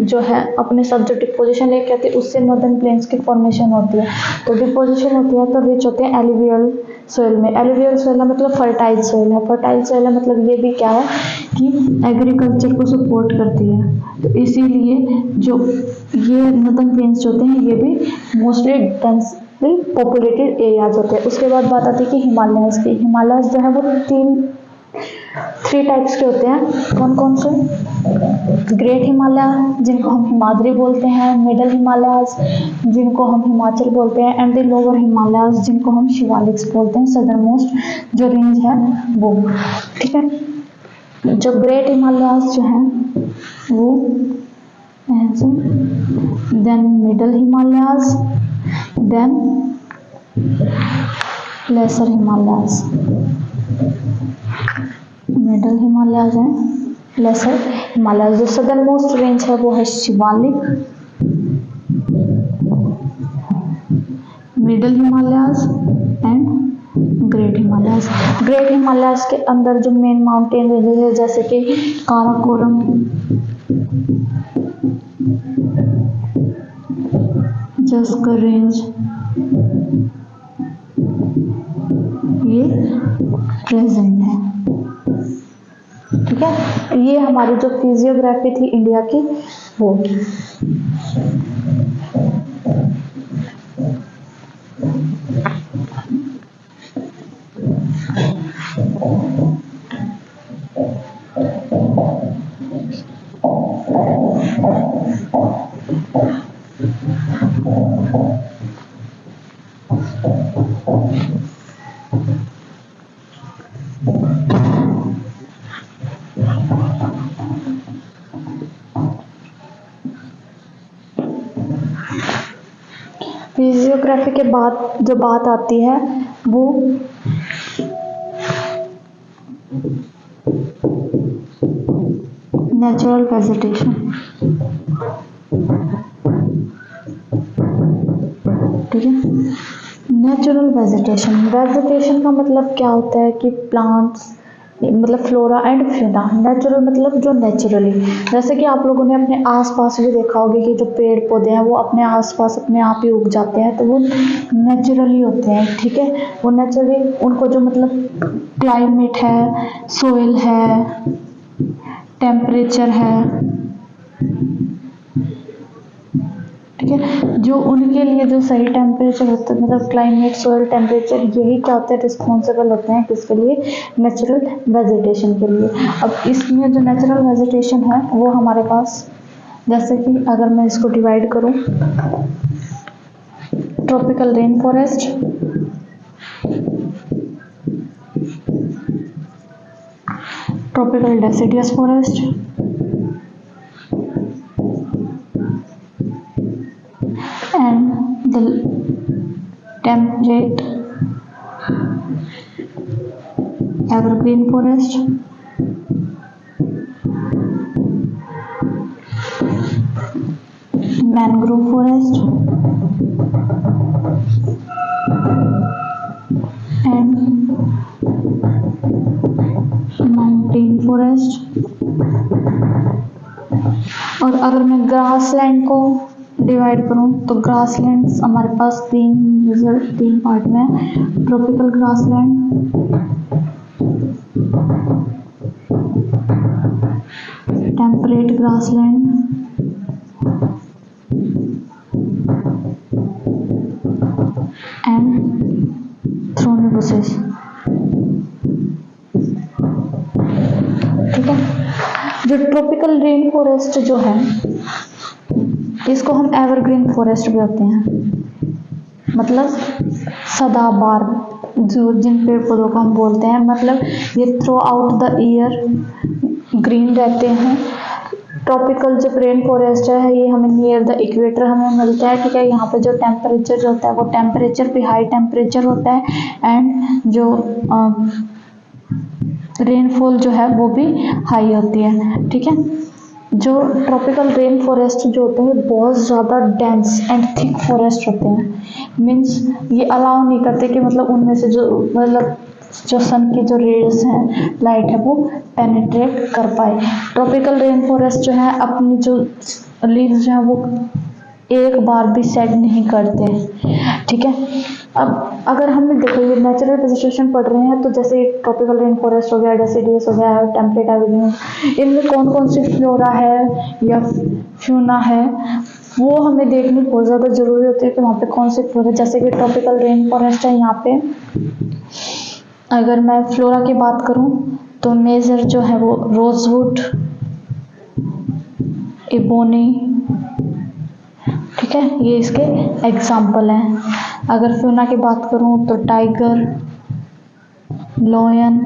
जो है, अपने सब जो डिपोजिशन लेके आती है उससे नदर्न प्लेन्स की फॉर्मेशन होती है। तो डिपोजिशन होती है तो रिच होते हैं एलुवियल सोइल में। एलुवियल सोइल मतलब फर्टाइल सोइल है। फर्टाइल सोइल है मतलब ये भी क्या है कि एग्रीकल्चर को सपोर्ट करती है, तो इसीलिए जो ये नदर्न प्लेन्स होते हैं ये भी मोस्टली डेंसली पॉपुलेटेड एरियाज होते हैं। उसके बाद बात आती है कि हिमालयस की। हिमालयस जो है वो थ्री टाइप्स के होते हैं। कौन कौन से, ग्रेट हिमालय जिनको हम हिमाद्री बोलते हैं, मिडल हिमालयस जिनको हम हिमाचल बोलते हैं, एंड द लोअर हिमालयस जिनको हम शिवालिक्स बोलते हैं, सदर्न मोस्ट जो रेंज है वो, ठीक है। जो ग्रेट हिमालयस जो है वो then middle Himalayas, then lesser Himalayas. Middle Himalayas है, लेसर हिमालयाज। जो सदर्न मोस्ट रेंज है वो है Shivalik, middle Himalayas and great Himalayas. Great Himalayas के अंदर जो मेन माउंटेन रेंजेस है जैसे कि काराकोरम, जस्कर रेंज, ये प्रेजेंट है, ठीक है। ये हमारी जो फिजियोग्राफी थी इंडिया की वो। फिजियोग्राफी के बाद जो बात आती है वो नेचुरल वेजिटेशन, ठीक है। नेचुरल वेजिटेशन, वेजिटेशन का मतलब क्या होता है कि प्लांट्स मतलब फ्लोरा एंड फ्यूना। नेचुरल मतलब जो नेचुरली, जैसे कि आप लोगों ने अपने आसपास भी देखा होगा कि जो पेड़ पौधे हैं वो अपने आसपास अपने आप ही उग जाते हैं, तो वो नेचुरली होते हैं, ठीक है। वो नेचुरली उनको जो मतलब क्लाइमेट है, सोइल है, टेम्परेचर है, ठीक है, जो उनके लिए जो सही टेम्परेचर होता है, मतलब क्लाइमेट, सोइल, टेम्परेचर, यही क्या होते हैं, रिस्पॉन्सिबल होते हैं किसके लिए, नेचुरल वेजिटेशन के लिए। अब इसमें जो नेचुरल वेजिटेशन है वो हमारे पास, जैसे कि अगर मैं इसको डिवाइड करूं, tropical rain forest, tropical deciduous forest, and the temperate evergreen forest, mangrove forest, and mountain forest। और अगर मैं ग्रासलैंड को डिवाइड करूं तो ग्रासलैंड्स हमारे पास तीन पार्ट में, tropical grassland, temperate grassland and thorny bushes, ठीक है। जो ट्रॉपिकल रेन फॉरेस्ट जो है इसको हम एवरग्रीन फॉरेस्ट भी होते हैं, मतलब सदाबहार जो जिन पेड़ पौधों को हम बोलते हैं, मतलब ये through out the year green रहते हैं। ट्रॉपिकल जो रेन फॉरेस्ट है ये हमें नियर द इक्वेटर हमें मिलता है, ठीक है। यहाँ पे जो टेम्परेचर जो होता है वो टेम्परेचर भी हाई टेम्परेचर होता है एंड जो रेनफॉल जो है वो भी हाई होती है, ठीक है। जो ट्रॉपिकल रेन फॉरेस्ट जो होते हैं बहुत ज़्यादा डेंस एंड थिक फॉरेस्ट होते हैं। मीन्स ये अलाउ नहीं करते कि मतलब उनमें से जो सन की जो रेज हैं, लाइट है, वो पेनिट्रेट कर पाए। ट्रॉपिकल रेन फॉरेस्ट जो है अपनी जो लीव्स जो है वो एक बार भी सेड नहीं करते हैं, ठीक है। अब अगर हम देखो ये नेचुरल वेजिटेशन पढ़ रहे हैं तो जैसे ट्रॉपिकल रेन फॉरेस्ट हो गया, डेसिडियस हो गया, टेम्परेट एवरग्रीन, इनमें कौन कौन सी फ्लोरा है या फ्यूना है वो हमें देखनी बहुत ज़्यादा ज़रूरी होती है कि वहाँ पे कौन सी फ्लोरा। जैसे कि ट्रॉपिकल रेन फॉरेस्ट है, यहाँ पे अगर मैं फ्लोरा की बात करूँ तो मेजर जो है वो रोजवुड, इबोनी, ठीक है, ये इसके एग्जाम्पल हैं। अगर फ्यूना की बात करूं तो टाइगर, लॉयन,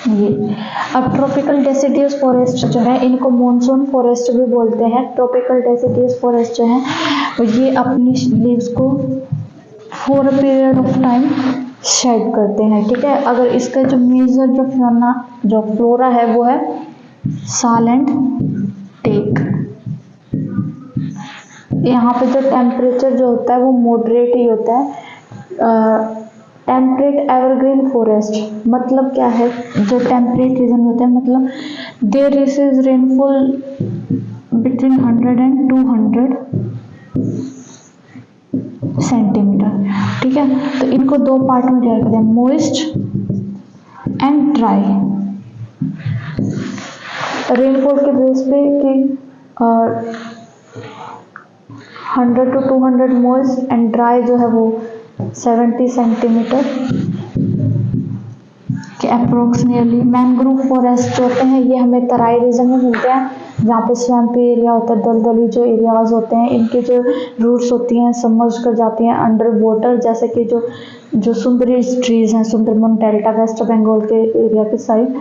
ये। अब ट्रॉपिकल डेसिडियस फॉरेस्ट जो है इनको मॉनसून फॉरेस्ट भी बोलते हैं। ट्रॉपिकल डेसिडियस फॉरेस्ट जो है ये अपनी लीव्स को for a period of time shed करते हैं, ठीक है। अगर इसका जो मेजर जो फ्यूना जो फ्लोरा है वो है साल एंड टेक। यहाँ पे जो टेम्परेचर जो होता है वो मॉडरेट ही होता है। टेम्परेट एवरग्रीन फॉरेस्ट मतलब क्या है, जो टेम्परेट रीजन होता है मतलब there receives rainfall between 100 and 200 centimetre, ठीक है। तो इनको दो पार्ट में डिवाइड करते हैं, मॉइस्ट एंड ड्राई। रेनफॉल के बेस पे कि 100 to 200 मॉइस्ट एंड ड्राई जो है वो 70 सेंटीमीटर के अप्रोक्सीमेटली। मैंग्रोव फॉरेस्ट जो होते हैं ये हमें तराई रीजन में मिलते हैं, जहाँ पे स्वैम्पी एरिया होता है, दलदली जो एरियाज होते हैं, इनके जो रूट्स होती हैं सबमर्ज कर जाती हैं अंडर वाटर। जैसे कि जो सुंदरी ट्रीज हैं, सुंदरबन डेल्टा वेस्ट बंगाल के एरिया के साइड,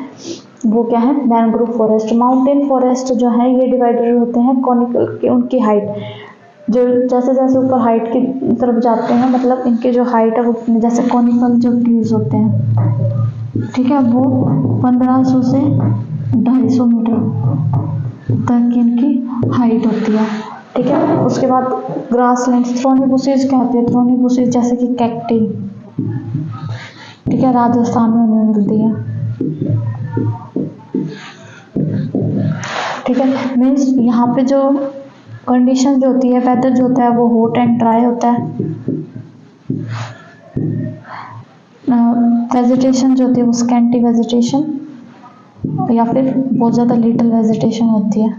वो क्या है, मैंग्रोव फॉरेस्ट। माउंटेन फॉरेस्ट जो है ये डिवाइडेड होते हैं कॉनिकल के, उनकी हाइट जो जैसे जैसे ऊपर हाइट की तरफ जाते हैं मतलब इनके जो हाइट है वो जैसे कॉनिकल जो ट्रीज होते हैं, ठीक है, वो 1500 से 250 मीटर तक इनकी हाइट होती है, ठीक है। उसके बाद ग्रास लैंड, थ्रोनी बुशेज कहते हैं, थ्रोनी बुशेज जैसे कि कैक्टी, ठीक है, राजस्थान में मिलती है, ठीक है। मीन्स यहाँ पे जो कंडीशन जो होती है, वेदर जो होता है वो हॉट एंड ड्राई होता है। वेजिटेशन जो होती है वो स्कैंटी वेजिटेशन या फिर बहुत ज़्यादा लिटिल वेजिटेशन होती है,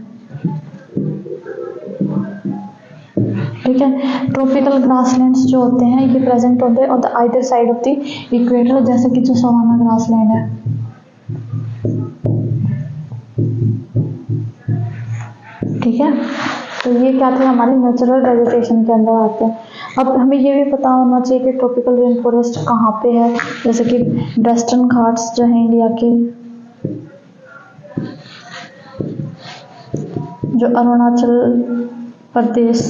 ठीक है। ट्रॉपिकल ग्रासलैंड्स जो होते हैं ये प्रेजेंट होते हैं on the either side of the equator, जैसे कि जो सवाना ग्रासलैंड है, ठीक है। तो ये क्या थे, हमारे नेचुरल वेजिटेशन के अंदर आते हैं। अब हमें ये भी पता होना चाहिए कि ट्रॉपिकल रेन फॉरेस्ट कहाँ पे है। जैसे कि वेस्टर्न घाट्स जो हैं इंडिया के, जो Arunachal Pradesh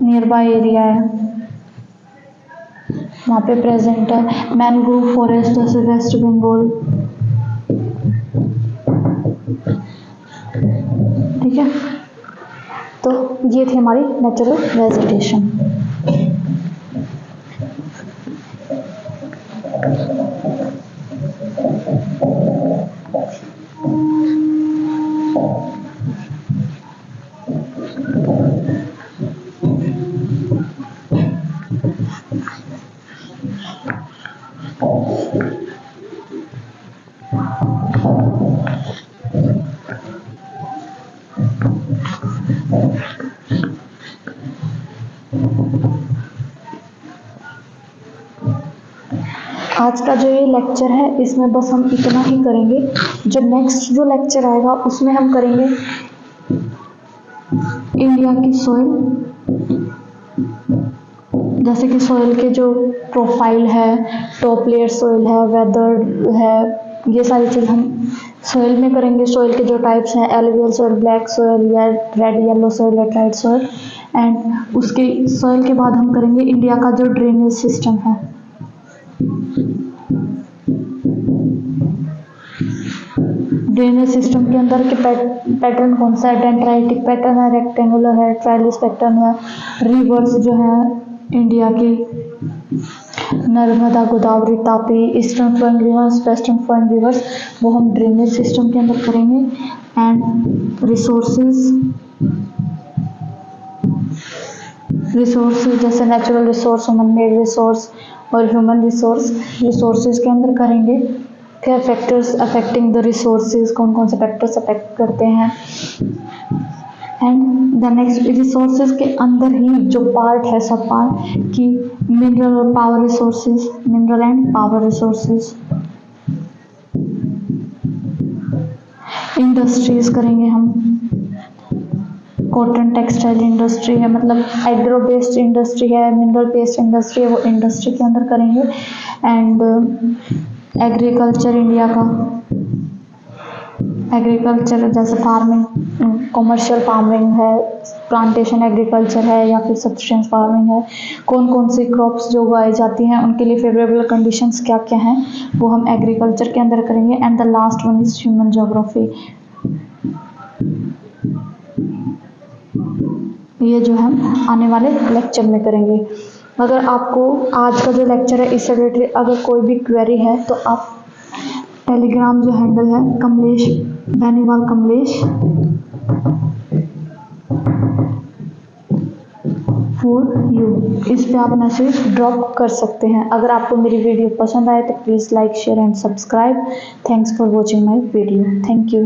near by area है वहाँ पे प्रेजेंट है। मैंग्रोव फॉरेस्ट जैसे वेस्ट बंगाल, ठीक है। तो ये थी हमारी नेचुरल वेजिटेशन। आज का जो ये लेक्चर है इसमें बस हम इतना ही करेंगे। जो नेक्स्ट जो लेक्चर आएगा उसमें हम करेंगे इंडिया की सॉइल, जैसे कि सॉइल के जो प्रोफाइल है, टॉप लेयर सॉइल है, वेदर है, ये सारी चीज़ हम सॉइल में करेंगे। सॉइल के जो टाइप्स हैं, एलुवियल सॉइल, ब्लैक सॉइल या red yellow soil, laterite soil. And उसके सॉइल के बाद हम करेंगे इंडिया का जो ड्रेनेज सिस्टम है। ड्रेनेज सिस्टम के अंदर के पैटर्न कौन सा है? डेंड्राइटिक पैटर्न है, रेक्टेंगुलर है, ट्रायलिस पैटर्न है। रिवर्स जो है इंडिया की Narmada, Godavari, Tapi, eastern flowing rivers, western flowing rivers, वो हम ड्रेनेज सिस्टम के अंदर करेंगे। एंड रिसोर्सेज जैसे natural resource, human made resource और ह्यूमन रिसोर्सेज के अंदर करेंगे। क्या फैक्टर्स अफेक्टिंग द रिसोर्सेज, कौन कौन से फैक्टर्स अफेक्ट करते हैं। एंड द नेक्स्ट रिसोर्सेज के अंदर ही जो पार्ट है, सब पार्ट की मिनरल और power resources, mineral and power resources. Industries करेंगे हम। कॉटन टेक्सटाइल इंडस्ट्री है, मतलब एग्रो बेस्ड इंडस्ट्री है, मिनरल बेस्ड इंडस्ट्री है, वो इंडस्ट्री के अंदर करेंगे। एंड एग्रीकल्चर, इंडिया का एग्रीकल्चर जैसे फार्मिंग, कॉमर्शियल फार्मिंग है, प्लांटेशन एग्रीकल्चर है या फिर सब्सिस्टेंस फार्मिंग है, कौन कौन सी क्रॉप्स जो उगाई जाती हैं उनके लिए फेवरेबल कंडीशंस क्या क्या हैं, वो हम एग्रीकल्चर के अंदर करेंगे। And the last one is human geography. ये जो हम आने वाले लेक्चर में करेंगे। अगर आपको आज का जो लेक्चर है इससे रिलेटेड अगर कोई भी क्वेरी है तो आप टेलीग्राम जो हैंडल है कमलेश बेनीवाल कमलेश फॉर यू, इस पे आप मैसेज ड्रॉप कर सकते हैं। अगर आपको मेरी वीडियो पसंद आए तो please like, share and subscribe. Thanks for watching my video. Thank you.